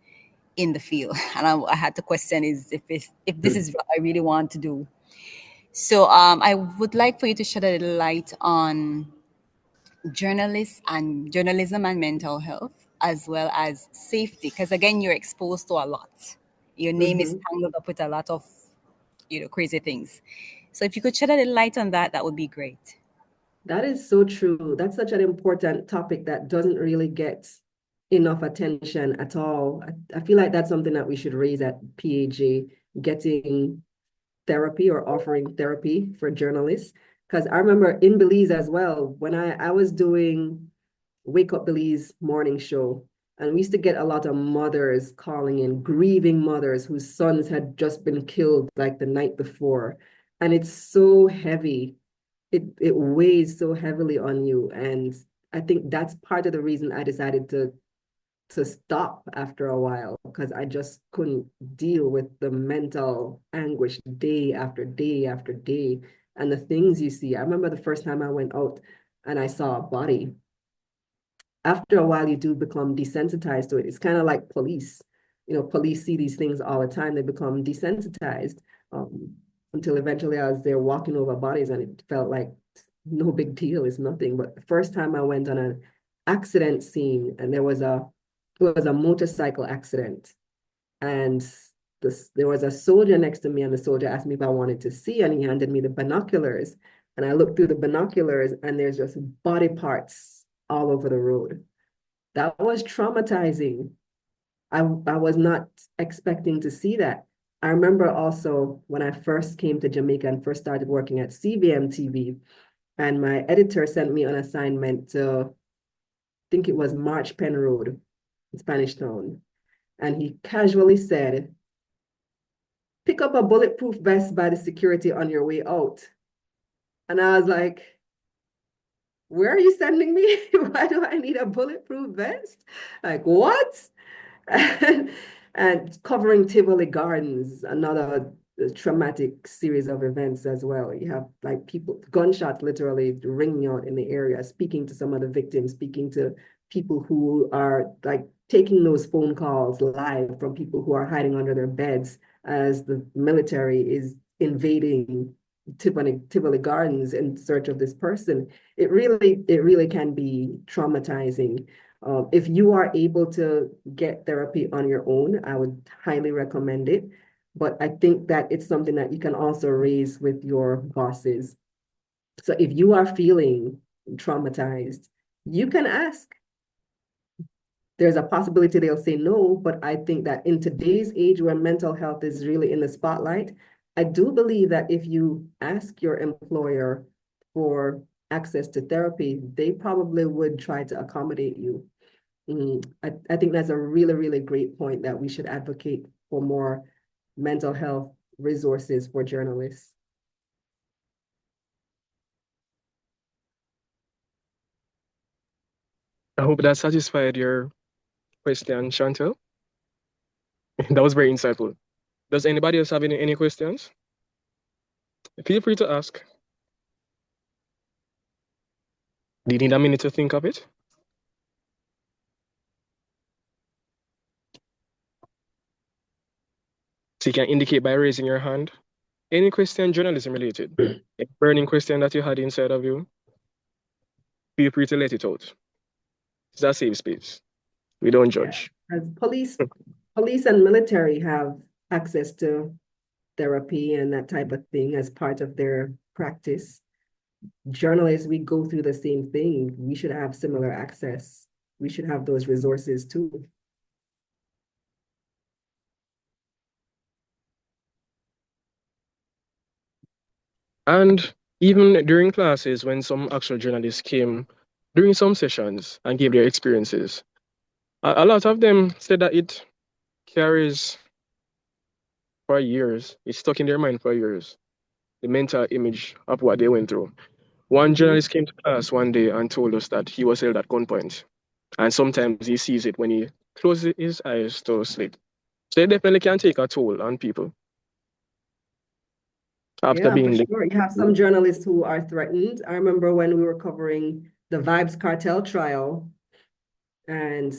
in the field, and I had to question if this is what I really want to do. So I would like for you to shed a little light on journalism and mental health, as well as safety, because again, you're exposed to a lot. Your name is tangled up with a lot of, crazy things. So if you could shed a little light on that, that would be great. That is so true. That's such an important topic that doesn't really get enough attention at all. I feel like that's something that we should raise at PAJ, getting therapy or offering therapy for journalists. Because I remember in Belize as well, when I was doing Wake Up Belize morning show, and we used to get a lot of mothers calling in, grieving mothers whose sons had just been killed like the night before. And it's so heavy. It weighs so heavily on you. And I think that's part of the reason I decided to stop after a while, because I just couldn't deal with the mental anguish day after day after day. And the things you see. I remember the first time I went out and I saw a body. After a while, you do become desensitized to it. It's kind of like police. Police see these things all the time. They become desensitized, until eventually I was there walking over bodies and it felt like no big deal, it's nothing. But the first time I went on an accident scene, and it was a motorcycle accident, and there was a soldier next to me, and the soldier asked me if I wanted to see, and he handed me the binoculars, and I looked through the binoculars, and there's just body parts all over the road. That was traumatizing. I was not expecting to see that. I remember also when I first came to Jamaica and first started working at CBM TV, and my editor sent me on assignment to, I think it was March Pen Road in Spanish Town. And he casually said, pick up a bulletproof vest by the security on your way out. And I was like, where are you sending me? Why do I need a bulletproof vest? Like, what? And covering Tivoli Gardens, another traumatic series of events as well. You have like people, gunshots literally ringing out in the area, speaking to some of the victims, speaking to people who are like taking those phone calls live from people who are hiding under their beds as the military is invading Tivoli Gardens in search of this person. It really can be traumatizing. If you are able to get therapy on your own, I would highly recommend it. But I think that it's something that you can also raise with your bosses. So if you are feeling traumatized, you can ask. There's a possibility they'll say no, but I think that in today's age where mental health is really in the spotlight, I do believe that if you ask your employer for access to therapy, they probably would try to accommodate you. I think that's a really, really great point, that we should advocate for more mental health resources for journalists. I hope that satisfied your question, Chantel. That was very insightful. Does anybody else have any questions? Feel free to ask. Do you need a minute to think of it? So you can indicate by raising your hand. Any question journalism related, a burning question that you had inside of you, feel free to let it out. It's a safe space. We don't judge. As police and military have access to therapy and that type of thing as part of their practice. Journalists, we go through the same thing. We should have similar access. We should have those resources too. And even during classes, when some actual journalists came during some sessions and gave their experiences, a lot of them said that it carries for years. It's stuck in their mind for years. The mental image of what they went through. One journalist came to class one day and told us that he was held at gunpoint. And sometimes he sees it when he closes his eyes to sleep. So it definitely can take a toll on people. After Yeah, for being sure. You have some journalists who are threatened. I remember when we were covering the Vibes cartel trial, and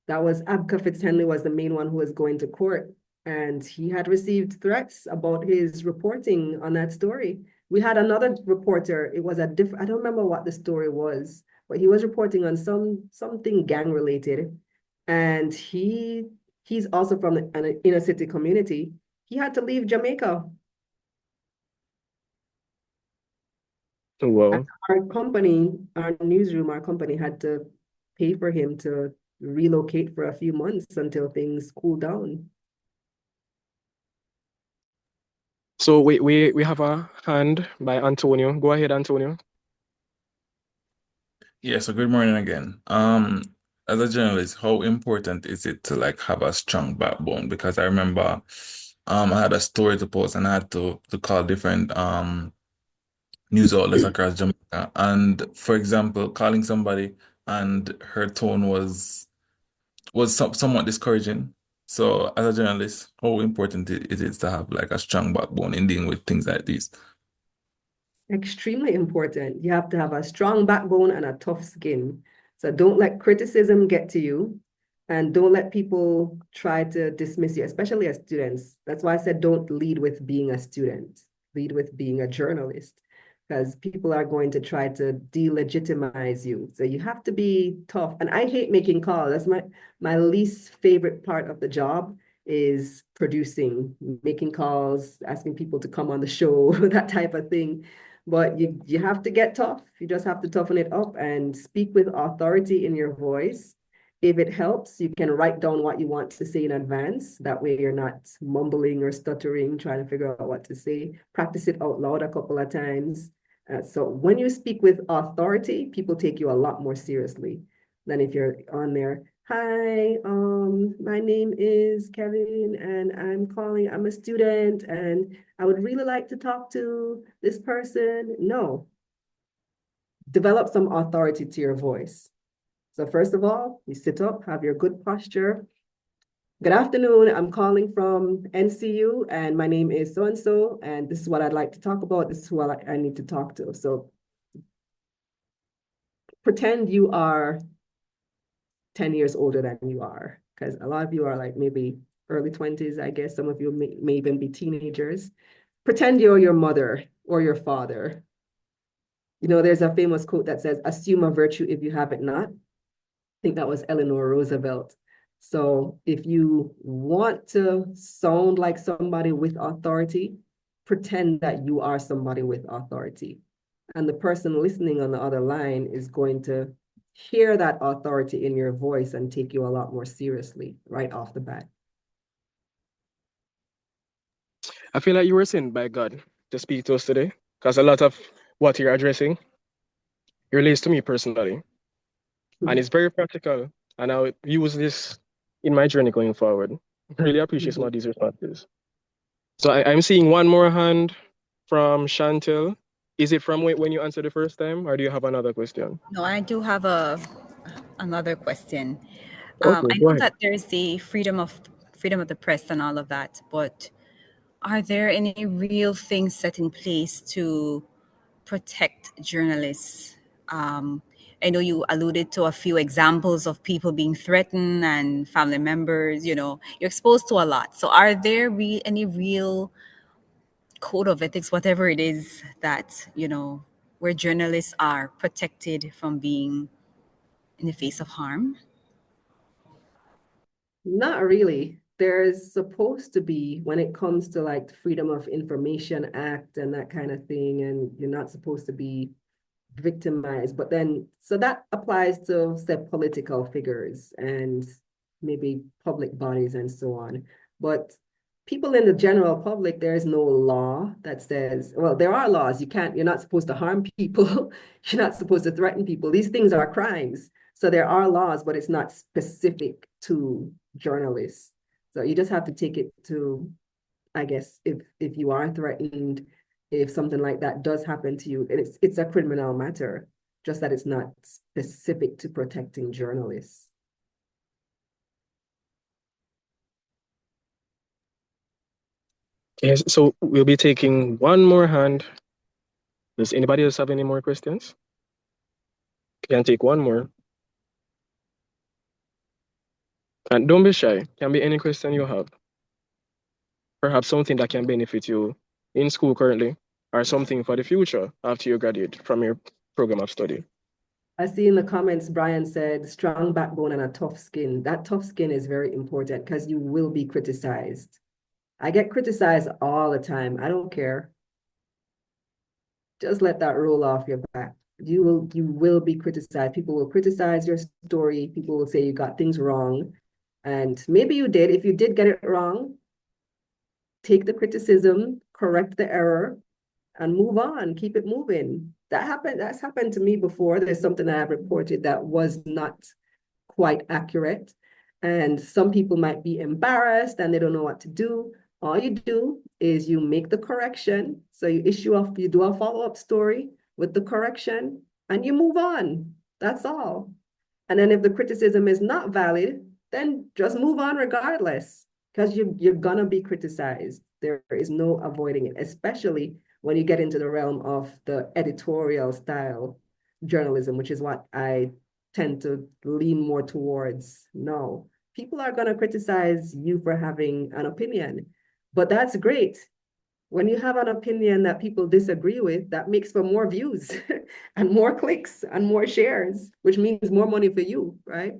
that was Abka Fitzhenley was the main one who was going to court, and he had received threats about his reporting on that story. We had another reporter. It was a different, I don't remember what the story was, but he was reporting on something gang related, and he's also from an inner city community. He had to leave Jamaica. And Wow. our company, our newsroom, our company had to pay for him to relocate for a few months until things cool down. So we have a hand by Antonio. Go ahead, Antonio. Yeah, so good morning again. As a journalist, how important is it to like have a strong backbone? Because I remember I had a story to post and I had to call different news outlets across Jamaica. And for example, calling somebody and her tone was somewhat discouraging. So as a journalist, how important it is to have like a strong backbone in dealing with things like these? Extremely important. You have to have a strong backbone and a tough skin. So don't let criticism get to you, and don't let people try to dismiss you, especially as students. That's why I said don't lead with being a student, lead with being a journalist, because people are going to try to delegitimize you. So you have to be tough. And I hate making calls. That's my least favorite part of the job is producing, making calls, asking people to come on the show, that type of thing. But you have to get tough. You just have to toughen it up and speak with authority in your voice. If it helps, you can write down what you want to say in advance. That way you're not mumbling or stuttering, trying to figure out what to say. Practice it out loud a couple of times. So when you speak with authority, people take you a lot more seriously than if you're on there. Hi, my name is Kevin and I'm a student and I would really like to talk to this person. No, develop some authority to your voice. So first of all, you sit up, have your good posture. Good afternoon, I'm calling from NCU and my name is so-and-so and this is what I'd like to talk about. This is who I need to talk to. So pretend you are 10 years older than you are, because a lot of you are like maybe early 20s, I guess. Some of you may even be teenagers. Pretend you're your mother or your father. You know, there's a famous quote that says, assume a virtue if you have it not. I think that was Eleanor Roosevelt. So if you want to sound like somebody with authority, pretend that you are somebody with authority. And the person listening on the other line is going to hear that authority in your voice and take you a lot more seriously right off the bat. I feel like you were sent by God to speak to us today, because a lot of what you're addressing relates to me personally, and it's very practical, and I'll use this in my journey going forward. Really appreciate some of these responses. So I'm seeing one more hand from Chantel. Is it from when you answered the first time, or do you have another question? No, I do have another question. Okay, I go know ahead. that there's the freedom of the press and all of that, but are there any real things set in place to protect journalists? I know you alluded to a few examples of people being threatened and family members, you know, you're exposed to a lot. So are there any real code of ethics, whatever it is, that, you know, where journalists are protected from being in the face of harm? Not really. There's supposed to be, when it comes to like the Freedom of Information Act and that kind of thing, and you're not supposed to be victimized. But then, so that applies to, say, political figures and maybe public bodies and so on. But people in the general public, there is no law that says, well, there are laws. You're not supposed to harm people. You're not supposed to threaten people. These things are crimes. So there are laws, but it's not specific to journalists. So you just have to take it to, I guess, if you are threatened, if something like that does happen to you, and it's a criminal matter, just that it's not specific to protecting journalists. Yes, so we'll be taking one more hand. Does anybody else have any more questions? Can take one more. And don't be shy. Can be any question you have. Perhaps something that can benefit you in school currently, or something for the future after you graduate from your program of study. I see in the comments, Brian said, strong backbone and a tough skin. That tough skin is very important because you will be criticized. I get criticized all the time. I don't care. Just let that roll off your back. You will be criticized. People will criticize your story. People will say you got things wrong. And maybe you did. If you did get it wrong, take the criticism, correct the error, and move on. Keep it moving. That's happened to me before. There's something that I've reported that was not quite accurate. And some people might be embarrassed and they don't know what to do. All you do is you make the correction. So you do a follow-up story with the correction and you move on. That's all. And then if the criticism is not valid, then just move on regardless, because you're gonna be criticized. There is no avoiding it, especially when you get into the realm of the editorial style journalism, which is what I tend to lean more towards. No, people are going to criticize you for having an opinion, but that's great. When you have an opinion that people disagree with, that makes for more views and more clicks and more shares, which means more money for you, right?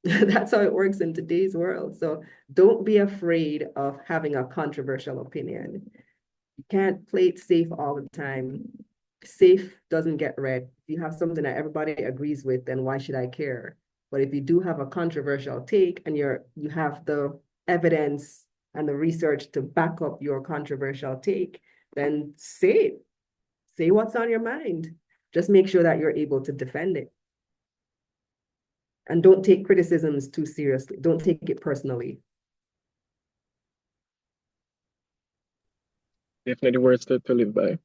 That's how it works in today's world. So don't be afraid of having a controversial opinion. You can't play it safe all the time. Safe doesn't get read. If you have something that everybody agrees with, then why should I care? But if you do have a controversial take and you have the evidence and the research to back up your controversial take, then say it. Say what's on your mind. Just make sure that you're able to defend it. And don't take criticisms too seriously. Don't take it personally. Definitely words to live by.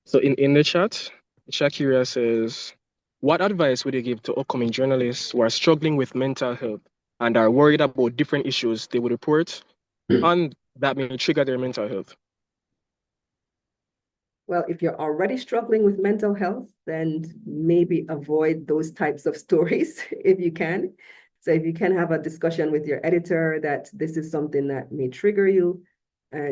So in the chat, Shakira says, what advice would you give to upcoming journalists who are struggling with mental health and are worried about different issues they would report and that may trigger their mental health? Well, if you're already struggling with mental health, then maybe avoid those types of stories if you can. So if you can have a discussion with your editor that this is something that may trigger you,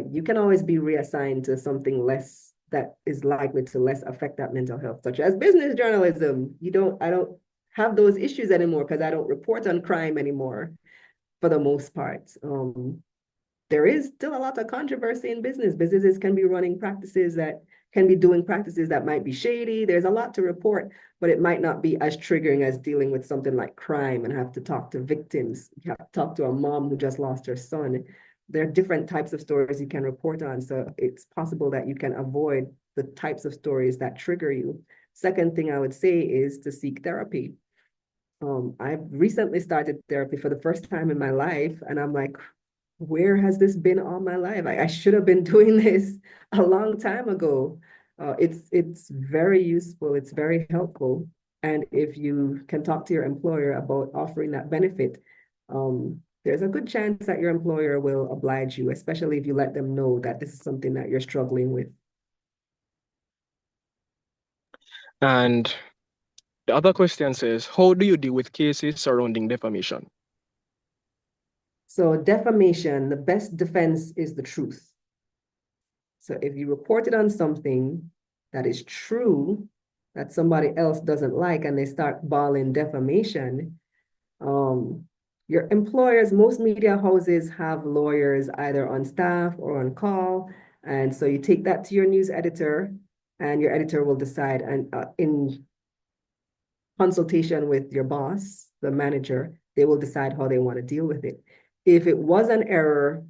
you can always be reassigned to something less that is likely to less affect that mental health, such as business journalism. I don't have those issues anymore because I don't report on crime anymore for the most part. There is still a lot of controversy in business. Businesses can be running practices that can be doing practices that might be shady. There's a lot to report, but it might not be as triggering as dealing with something like crime and have to talk to victims. You have to talk to a mom who just lost her son. There are different types of stories you can report on. So it's possible that you can avoid the types of stories that trigger you. Second thing I would say is to seek therapy. I've recently started therapy for the first time in my life, and I'm like, where has this been all my life? I should have been doing this a long time ago. It's very useful. It's very helpful. And if you can talk to your employer about offering that benefit, there's a good chance that your employer will oblige you, especially if you let them know that this is something that you're struggling with. And the other question says, how do you deal with cases surrounding defamation? So defamation, the best defense is the truth. So if you reported on something that is true, that somebody else doesn't like, and they start bawling defamation, your employers, most media houses have lawyers either on staff or on call. And so you take that to your news editor, and your editor will decide, and in consultation with your boss, the manager, they will decide how they want to deal with it. If it was an error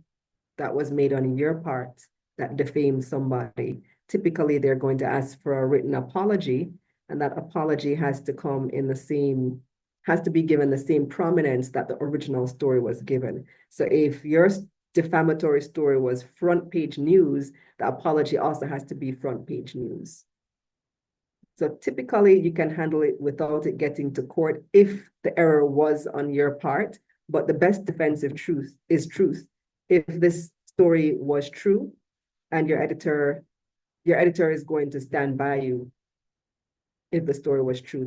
that was made on your part that defamed somebody, typically they're going to ask for a written apology, and that apology has to come in has to be given the same prominence that the original story was given. So if your defamatory story was front page news, the apology also has to be front page news. So typically you can handle it without it getting to court if the error was on your part, but the best defensive truth is truth. If this story was true and your editor is going to stand by you if the story was true.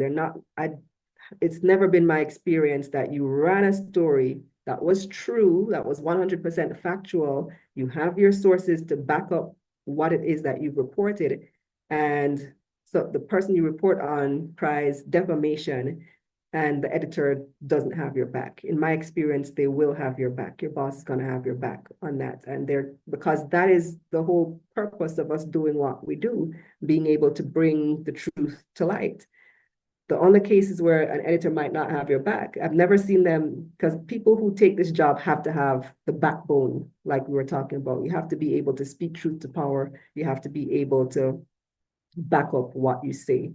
It's never been my experience that you ran a story that was true, that was 100% factual. You have your sources to back up what it is that you've reported, and so the person you report on tries defamation and the editor doesn't have your back. In my experience, they will have your back. Your boss is going to have your back on that. And because that is the whole purpose of us doing what we do, being able to bring the truth to light. The only cases where an editor might not have your back, I've never seen them, because people who take this job have to have the backbone, like we were talking about. You have to be able to speak truth to power. You have to be able to back up what you say.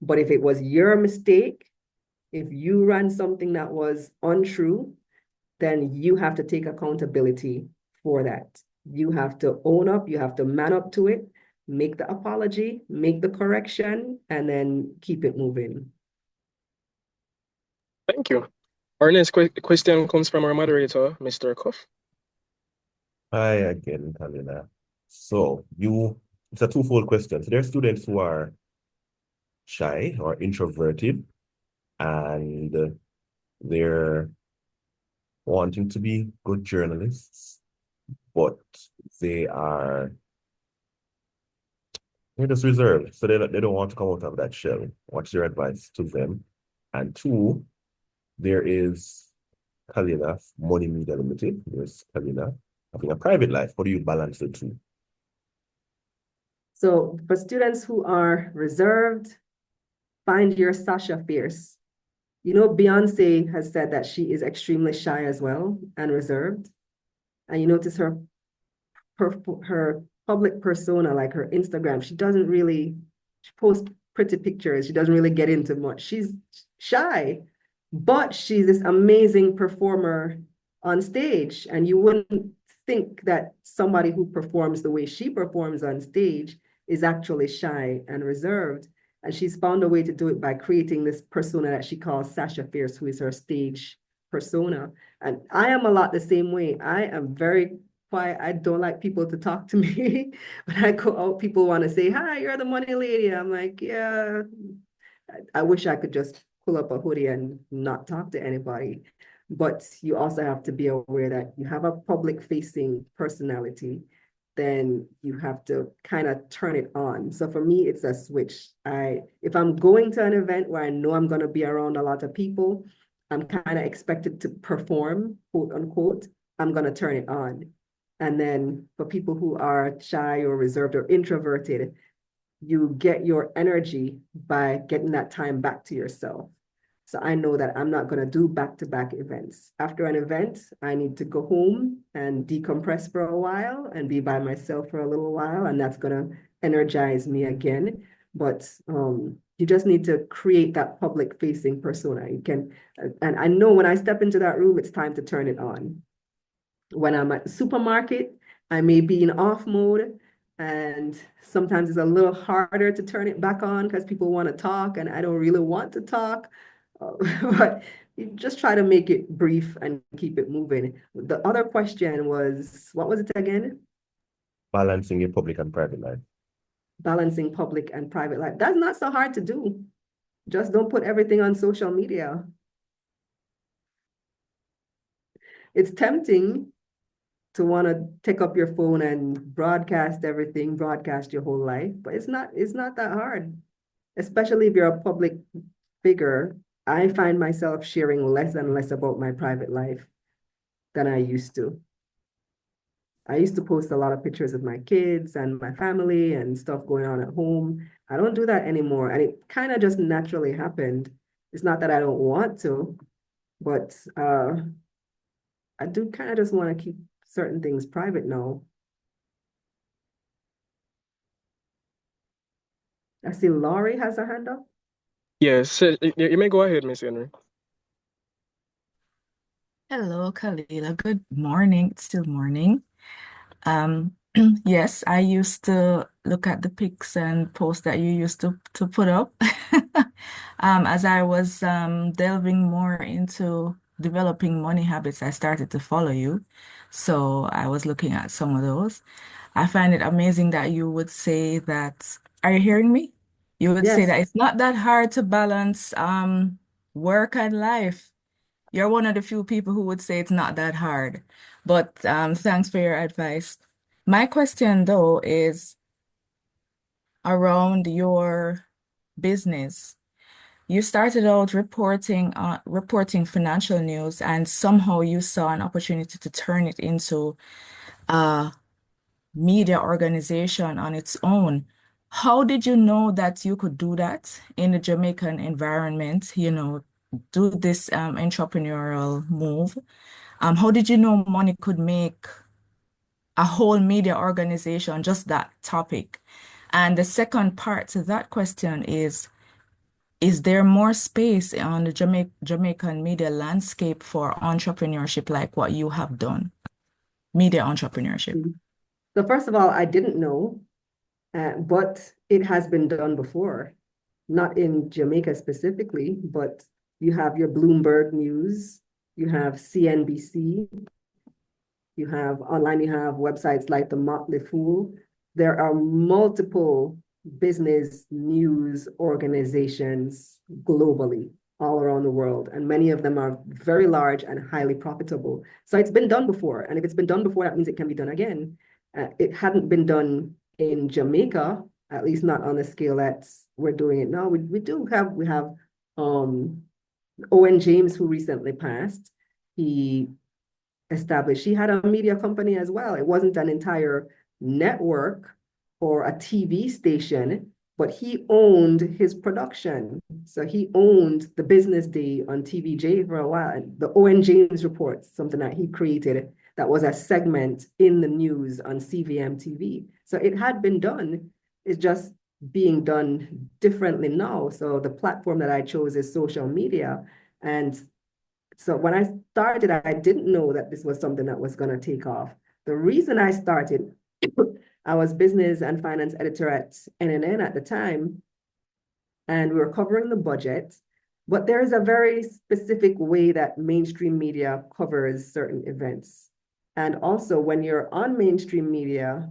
But if it was your mistake, if you ran something that was untrue, then you have to take accountability for that. You have to own up, you have to man up to it, make the apology, make the correction, and then keep it moving. Thank you. Our next question comes from our moderator, Mr. Cuff. Hi again, Kalina. So it's a twofold question. So there are students who are shy or introverted, and they're wanting to be good journalists, but they're just reserved. So they don't want to come out of that shell. What's your advice to them? And two, there is Kalina, Money Media Limited. There's Kalina having a private life. How do you balance the two? So for students who are reserved, find your Sasha Fierce. You know, Beyonce has said that she is extremely shy as well and reserved. And you notice her public persona, like her Instagram, she posts pretty pictures. She doesn't really get into much. She's shy, but she's this amazing performer on stage. And you wouldn't think that somebody who performs the way she performs on stage is actually shy and reserved. And she's found a way to do it by creating this persona that she calls Sasha Fierce, who is her stage persona. And I am a lot the same way. I am very quiet. I don't like people to talk to me. When I go out, people want to say, "Hi, you're the money lady." I'm like, yeah, I wish I could just pull up a hoodie and not talk to anybody. But you also have to be aware that you have a public facing personality, then you have to kind of turn it on. So for me, it's a switch. If I'm going to an event where I know I'm going to be around a lot of people, I'm kind of expected to perform, quote unquote, I'm going to turn it on. And then for people who are shy or reserved or introverted, you get your energy by getting that time back to yourself. So I know that I'm not going to do back-to-back events. After an event, I need to go home and decompress for a while and be by myself for a little while, and that's going to energize me again. But you just need to create that public-facing persona. And I know when I step into that room, it's time to turn it on. When I'm at the supermarket, I may be in off mode, and sometimes it's a little harder to turn it back on because people want to talk, and I don't really want to talk. But you just try to make it brief and keep it moving. The other question was, what was it again? Balancing your public and private life. Balancing public and private life. That's not so hard to do. Just don't put everything on social media. It's tempting to want to take up your phone and broadcast everything, broadcast your whole life, but it's not that hard, especially if you're a public figure. I find myself sharing less and less about my private life than I used to. I used to post a lot of pictures of my kids and my family and stuff going on at home. I don't do that anymore. And it kind of just naturally happened. It's not that I don't want to, but I do kind of just want to keep certain things private now. I see Laurie has her hand up. Yes, you may go ahead, Miss Henry. Hello, Kalila. Good morning. It's still morning. Yes, I used to look at the pics and posts that you used to put up. As I was delving more into developing money habits, I started to follow you. So I was looking at some of those. I find it amazing that you would say that, are you hearing me? You would say Yes. that it's not that hard to balance work and life. You're one of the few people who would say it's not that hard. But thanks for your advice. My question though is around your business. You started out reporting financial news, and somehow you saw an opportunity to turn it into a media organization on its own. How did you know that you could do that in the Jamaican environment, do this entrepreneurial move? How did you know money could make a whole media organization, just that topic? And the second part to that question is there more space on the Jamaican media landscape for entrepreneurship like what you have done, media entrepreneurship? So first of all, I didn't know, but it has been done before, not in Jamaica specifically, but you have your Bloomberg News, you have CNBC, you have online, you have websites like the Motley Fool. There are multiple business news organizations globally, all around the world, and many of them are very large and highly profitable. So it's been done before, and if it's been done before, that means it can be done again. It hadn't been done in Jamaica, at least not on the scale that we're doing it now. We have Owen James, who recently passed. He had a media company as well. It wasn't an entire network or a TV station, but he owned his production. So he owned the Business Day on TVJ for a while. And the Owen James Report, something that he created, that was a segment in the news on CVM TV. So it had been done. It's just being done differently now. So the platform that I chose is social media. And so when I started, I didn't know that this was something that was going to take off. The reason I started, I was business and finance editor at NNN at the time, and we were covering the budget, but there is a very specific way that mainstream media covers certain events. And also when you're on mainstream media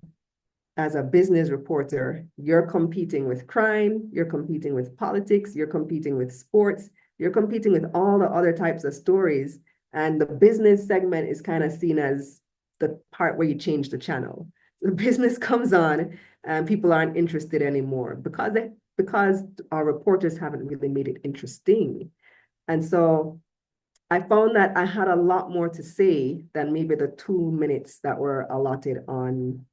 as a business reporter, you're competing with crime, you're competing with politics, you're competing with sports, you're competing with all the other types of stories. And the business segment is kind of seen as the part where you change the channel. The business comes on and people aren't interested anymore because our reporters haven't really made it interesting. And so I found that I had a lot more to say than maybe the 2 minutes that were allotted on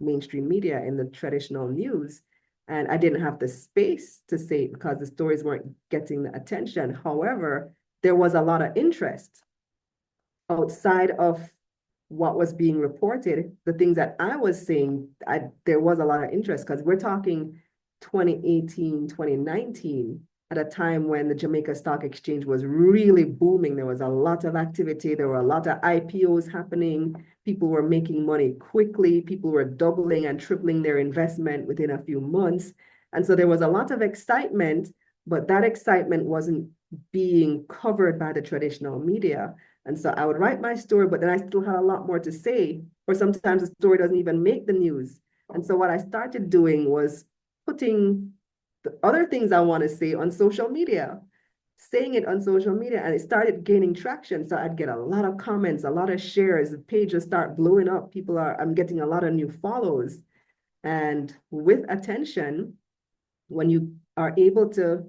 mainstream media in the traditional news. And I didn't have the space to say it because the stories weren't getting the attention. However, there was a lot of interest outside of what was being reported. The things that I was saying, there was a lot of interest because we're talking 2018, 2019, at a time when the Jamaica Stock Exchange was really booming. There was a lot of activity. There were a lot of IPOs happening. People were making money quickly. People were doubling and tripling their investment within a few months. And so there was a lot of excitement, but that excitement wasn't being covered by the traditional media. And so I would write my story, but then I still had a lot more to say, or sometimes the story doesn't even make the news. And so what I started doing was putting the other things I want to say on social media, saying it on social media, and it started gaining traction. So I'd get a lot of comments, a lot of shares, the pages start blowing up. I'm getting a lot of new follows. And with attention, when you are able to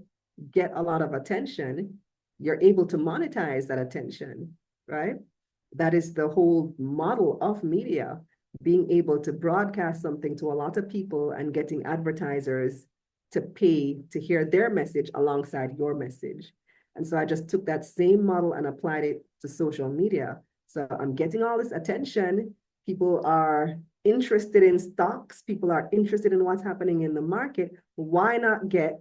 get a lot of attention, you're able to monetize that attention, right? That is the whole model of media, being able to broadcast something to a lot of people and getting advertisers to pay to hear their message alongside your message. And so I just took that same model and applied it to social media. So I'm getting all this attention. People are interested in stocks. People are interested in what's happening in the market. Why not get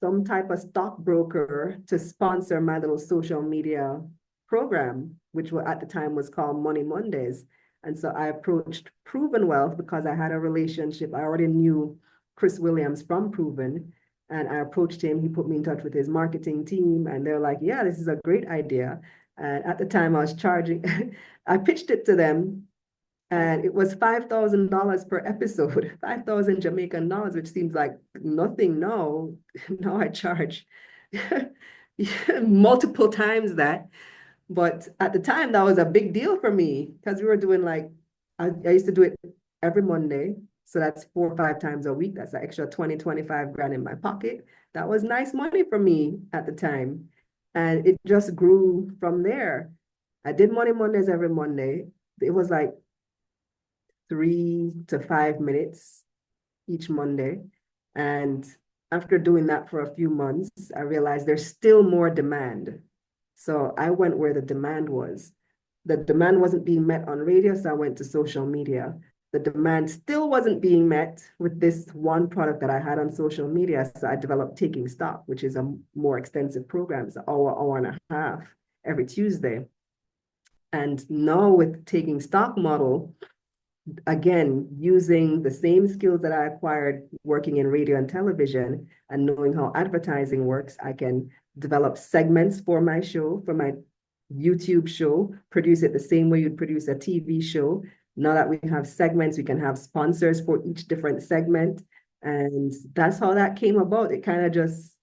some type of stockbroker to sponsor my little social media program, which at the time was called Money Mondays. And so I approached Proven Wealth because I had a relationship. I already knew Chris Williams from Proven, and I approached him. He put me in touch with his marketing team, and they're like, yeah, this is a great idea. And at the time I was charging, I pitched it to them, and it was $5,000 per episode, 5,000 Jamaican dollars, which seems like nothing now. Now I charge multiple times that. But at the time, that was a big deal for me because we were doing I used to do it every Monday. So that's 4 or 5 times a week. That's an extra 20, 25 grand in my pocket. That was nice money for me at the time. And it just grew from there. I did Money Mondays every Monday. It was like 3 to 5 minutes each Monday. And after doing that for a few months, I realized there's still more demand. So I went where the demand was. The demand wasn't being met on radio, so I went to social media. The demand still wasn't being met with this one product that I had on social media. So I developed Taking Stock, which is a more extensive program. It's an hour and a half every Tuesday. And now with Taking Stock model, again, using the same skills that I acquired working in radio and television and knowing how advertising works, I can develop segments for my show, for my YouTube show, produce it the same way you'd produce a TV show. Now that we have segments, we can have sponsors for each different segment. And that's how that came about. It kind of just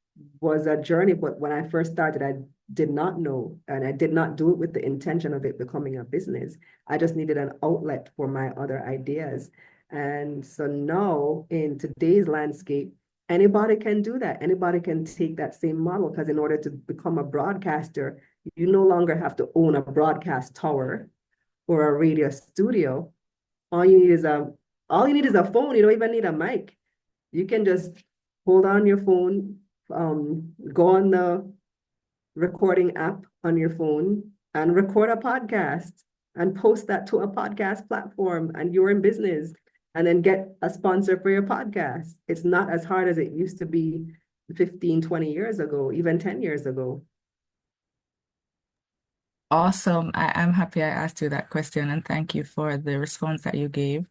was a journey. But when I first started, I did not know, and I did not do it with the intention of it becoming a business. I just needed an outlet for my other ideas. And so now in today's landscape, anybody can do that. Anybody can take that same model, because in order to become a broadcaster, you no longer have to own a broadcast tower or a radio studio. All you need is a phone. You don't even need a mic. You can just hold on your phone, go on the recording app on your phone and record a podcast and post that to a podcast platform, and you're in business, and then get a sponsor for your podcast. It's not as hard as it used to be 15, 20 years ago, even 10 years ago. Awesome. I'm happy I asked you that question, and thank you for the response that you gave.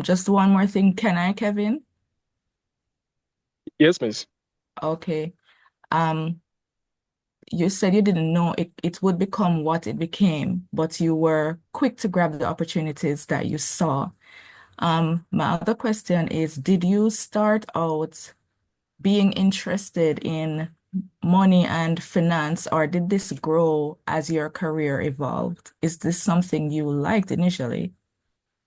Just one more thing. Can I, Kevin? Yes, miss. Okay. You said you didn't know it would become what it became, but you were quick to grab the opportunities that you saw. My other question is, did you start out being interested in money and finance, or did this grow as your career evolved? Is this something you liked initially?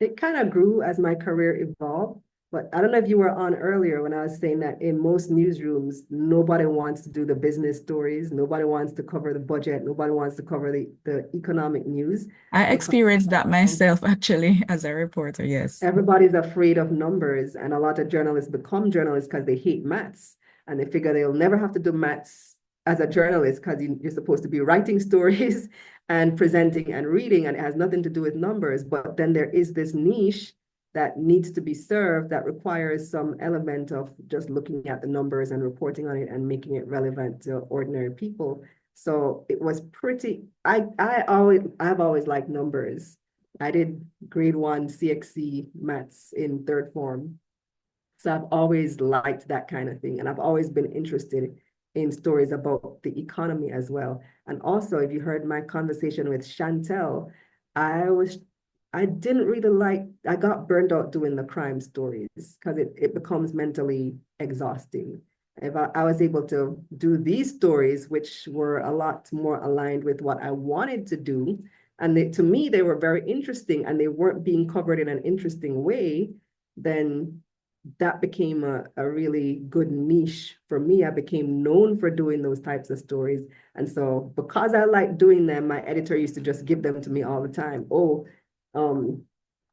It kind of grew as my career evolved. But I don't know if you were on earlier when I was saying that in most newsrooms, nobody wants to do the business stories. Nobody wants to cover the budget. Nobody wants to cover the economic news. I experienced that myself actually as a reporter, yes. Everybody's afraid of numbers, and a lot of journalists become journalists because they hate maths, and they figure they'll never have to do maths as a journalist because you're supposed to be writing stories and presenting and reading, and it has nothing to do with numbers. But then there is this niche that needs to be served that requires some element of just looking at the numbers and reporting on it and making it relevant to ordinary people. So it was pretty, I've always liked numbers. I did grade 1 CXC maths in 3rd form. So I've always liked that kind of thing. And I've always been interested in stories about the economy as well. And also, if you heard my conversation with Chantel, I didn't really like, I got burned out doing the crime stories because it becomes mentally exhausting. If I was able to do these stories, which were a lot more aligned with what I wanted to do, and to me, they were very interesting and they weren't being covered in an interesting way, then that became a really good niche for me. I became known for doing those types of stories. And so because I like doing them, my editor used to just give them to me all the time. Oh,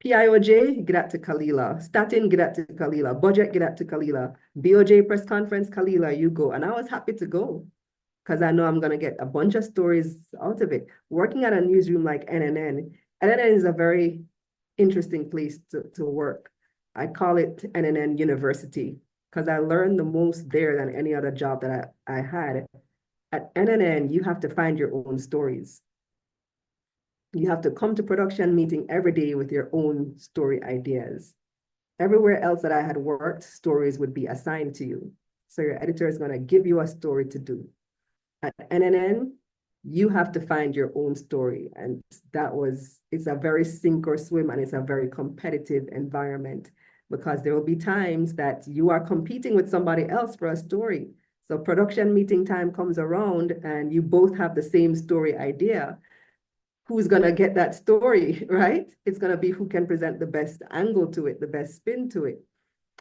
PIOJ, get that to Kalila. Statin, get that to Kalila. Budget, get that to Kalila. BOJ press conference, Kalila, you go. And I was happy to go because I know I'm going to get a bunch of stories out of it. Working at a newsroom like NNN is a very interesting place to work. I call it NNN University because I learned the most there than any other job that I had. At NNN, you have to find your own stories. You have to come to production meeting every day with your own story ideas. Everywhere else that I had worked, stories would be assigned to you. So your editor is going to give you a story to do. At NNN, you have to find your own story. And it's a very sink or swim, and it's a very competitive environment because there will be times that you are competing with somebody else for a story. So production meeting time comes around and you both have the same story idea. who's going to get that story, right? It's going to be who can present the best angle to it, the best spin to it.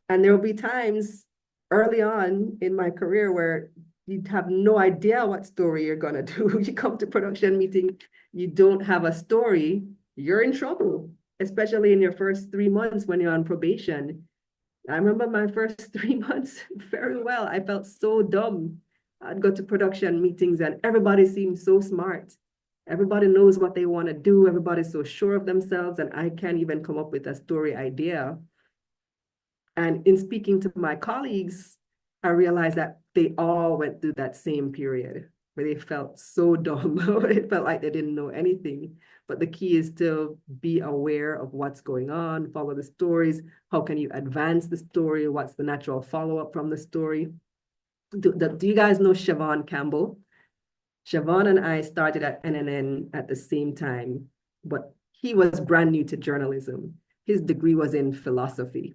And there will be times early on in my career where you'd have no idea what story you're going to do. You come to production meeting, you don't have a story, you're in trouble, especially in your first 3 months when you're on probation. I remember my first 3 months very well. I felt so dumb. I'd go to production meetings and everybody seemed so smart. Everybody knows what they want to do. Everybody's so sure of themselves, and I can't even come up with a story idea. And in speaking to my colleagues, I realized that they all went through that same period where they felt so dumb. It felt like they didn't know anything. But the key is to be aware of what's going on, follow the stories. How can you advance the story? What's the natural follow-up from the story? Do you guys know Siobhan Campbell? Siobhan and I started at NNN at the same time, but he was brand new to journalism. His degree was in philosophy.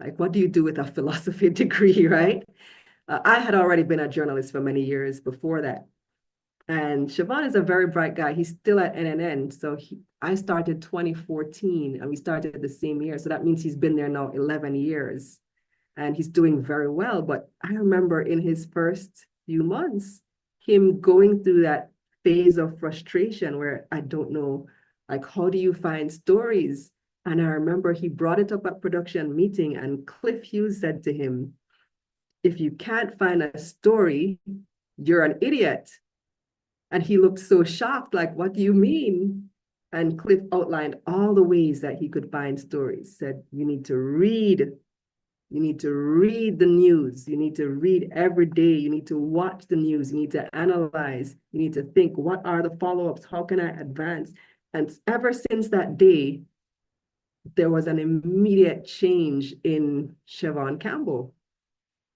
Like, what do you do with a philosophy degree, right? I had already been a journalist for many years before that. And Siobhan is a very bright guy. He's still at NNN. So I started 2014 and we started the same year. So that means he's been there now 11 years and he's doing very well. But I remember in his first few months, him going through that phase of frustration where I don't know, like, how do you find stories? And I remember he brought it up at production meeting and Cliff Hughes said to him, if you can't find a story, you're an idiot. And he looked so shocked, like, what do you mean? And Cliff outlined all the ways that he could find stories, said, you need to read. You need to read the news. You need to read every day. You need to watch the news. You need to analyze. You need to think, what are the follow-ups? How can I advance? And ever since that day, there was an immediate change in Siobhan Campbell.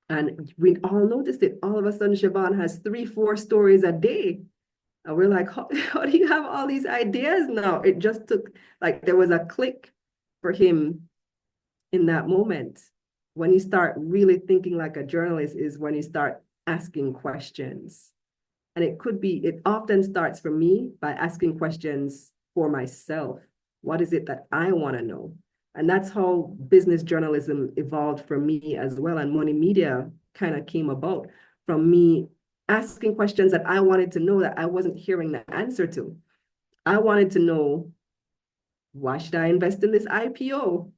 And we all noticed it. All of a sudden, Siobhan has 3-4 stories a day. And we're like, how do you have all these ideas now? It just took, like, there was a click for him in that moment. When you start really thinking like a journalist is when you start asking questions. And it often starts for me by asking questions for myself. What is it that I want to know? And that's how business journalism evolved for me as well. And money media kind of came about from me asking questions that I wanted to know that I wasn't hearing the answer to. I wanted to know, why should I invest in this IPO?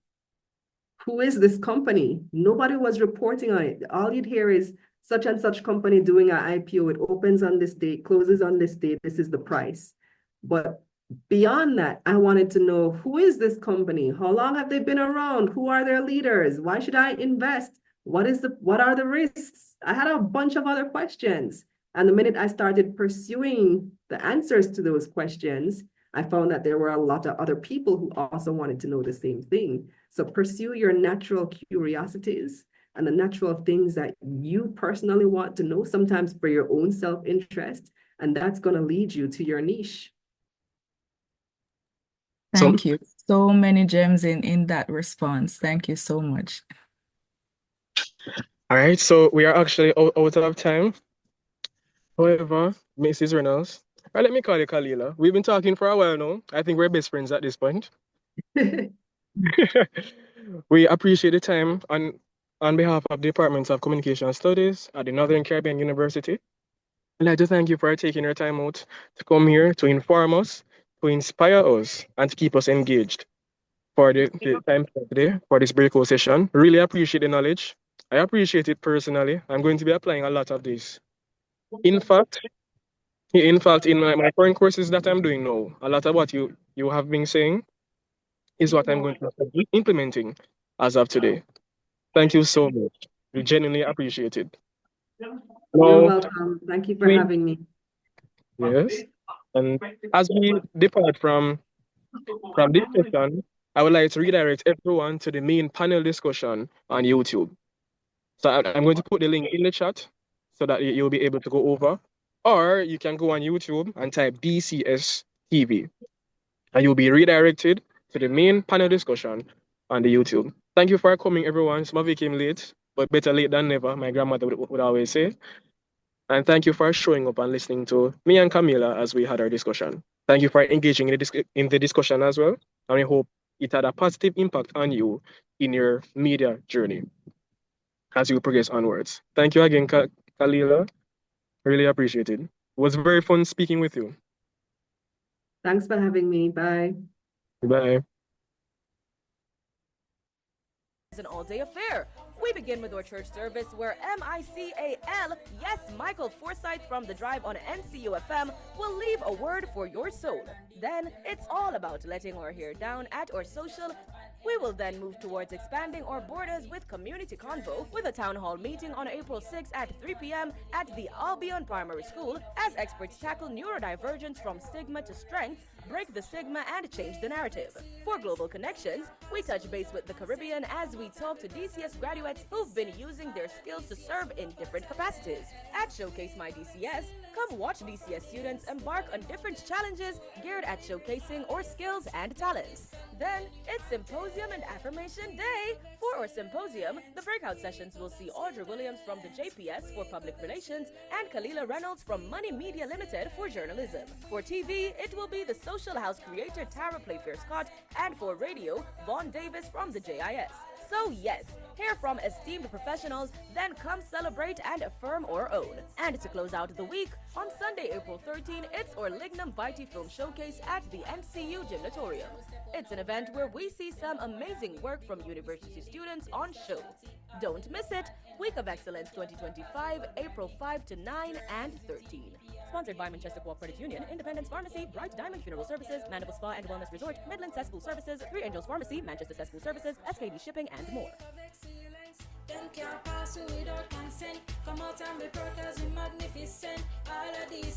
Who is this company? Nobody was reporting on it. All you'd hear is such and such company doing an IPO. It opens on this date, closes on this date. This is the price. But beyond that, I wanted to know, who is this company? How long have they been around? Who are their leaders? Why should I invest? What are the risks? I had a bunch of other questions. And the minute I started pursuing the answers to those questions, I found that there were a lot of other people who also wanted to know the same thing. So pursue your natural curiosities and the natural things that you personally want to know, sometimes for your own self-interest, and that's going to lead you to your niche. Thank you. So many gems in that response. Thank you so much. All right, so we are actually out of time. However, Mrs. Reynolds, or let me call you Kalila. We've been talking for a while now. I think we're best friends at this point. We appreciate the time on behalf of the Department of Communication Studies at the Northern Caribbean University. I'd like to thank you for taking your time out to come here to inform us, to inspire us, and to keep us engaged for the time today for this breakout session. Really appreciate the knowledge. I appreciate it personally. I'm going to be applying a lot of this. In fact, in my current courses that I'm doing now, a lot of what you have been saying is what I'm going to be implementing as of today. Thank you so much. We genuinely appreciate it. You're Now, welcome. Thank you for having me. yes. And as we depart from this session, I would like to redirect everyone to the main panel discussion on YouTube. So I'm going to put the link in the chat so that you'll be able to go over. Or you can go on YouTube and type DCS TV. And you'll be redirected to the main panel discussion on the YouTube. Thank you for coming, everyone. Some of you came late, but better late than never, my grandmother would always say. And thank you for showing up and listening to me and Camila as we had our discussion. Thank you for engaging in the discussion as well. And we hope it had a positive impact on you in your media journey as you progress onwards. Thank you again, Kalila. Really appreciate it. It was very fun speaking with you. Thanks for having me. Bye. Bye. It's an all-day affair. We begin with our church service where MICAL, yes, Michael Forsyth from The Drive on NCU FM, will leave a word for your soul. Then it's all about letting our hair down at our social. We will then move towards expanding our borders with Community Convo with a town hall meeting on April 6 at 3 p.m. at the Albion Primary School as experts tackle neurodivergence from stigma to strength, break the stigma, and change the narrative. For Global Connections, we touch base with the Caribbean as we talk to DCS graduates who've been using their skills to serve in different capacities. At Showcase My DCS, come watch DCS students embark on different challenges geared at showcasing our skills and talents. Then, it's Symposium and Affirmation Day. For our symposium, the breakout sessions will see Audrey Williams from the JPS for Public Relations and Kalila Reynolds from Money Media Limited for Journalism. For TV, it will be the Social House creator Tara Playfair Scott, and for radio, Vaughn Davis from the JIS. So yes, hear from esteemed professionals, then come celebrate and affirm our own. And to close out the week, on Sunday, April 13, it's our Lignum Vitae Film Showcase at the NCU Gymnatorium. It's an event where we see some amazing work from university students on show. Don't miss it. Week of Excellence 2025, April 5 to 9 and 13. Sponsored by Manchester Cooperative Union, Independence Pharmacy, Bright Diamond Funeral Services, Mandeville Spa and Wellness Resort, Midland Cesspool Services, Three Angels Pharmacy, Manchester Cesspool Services, SKD Shipping, and more. Them can't pass without consent. Come out and be protest, we magnificent. All of these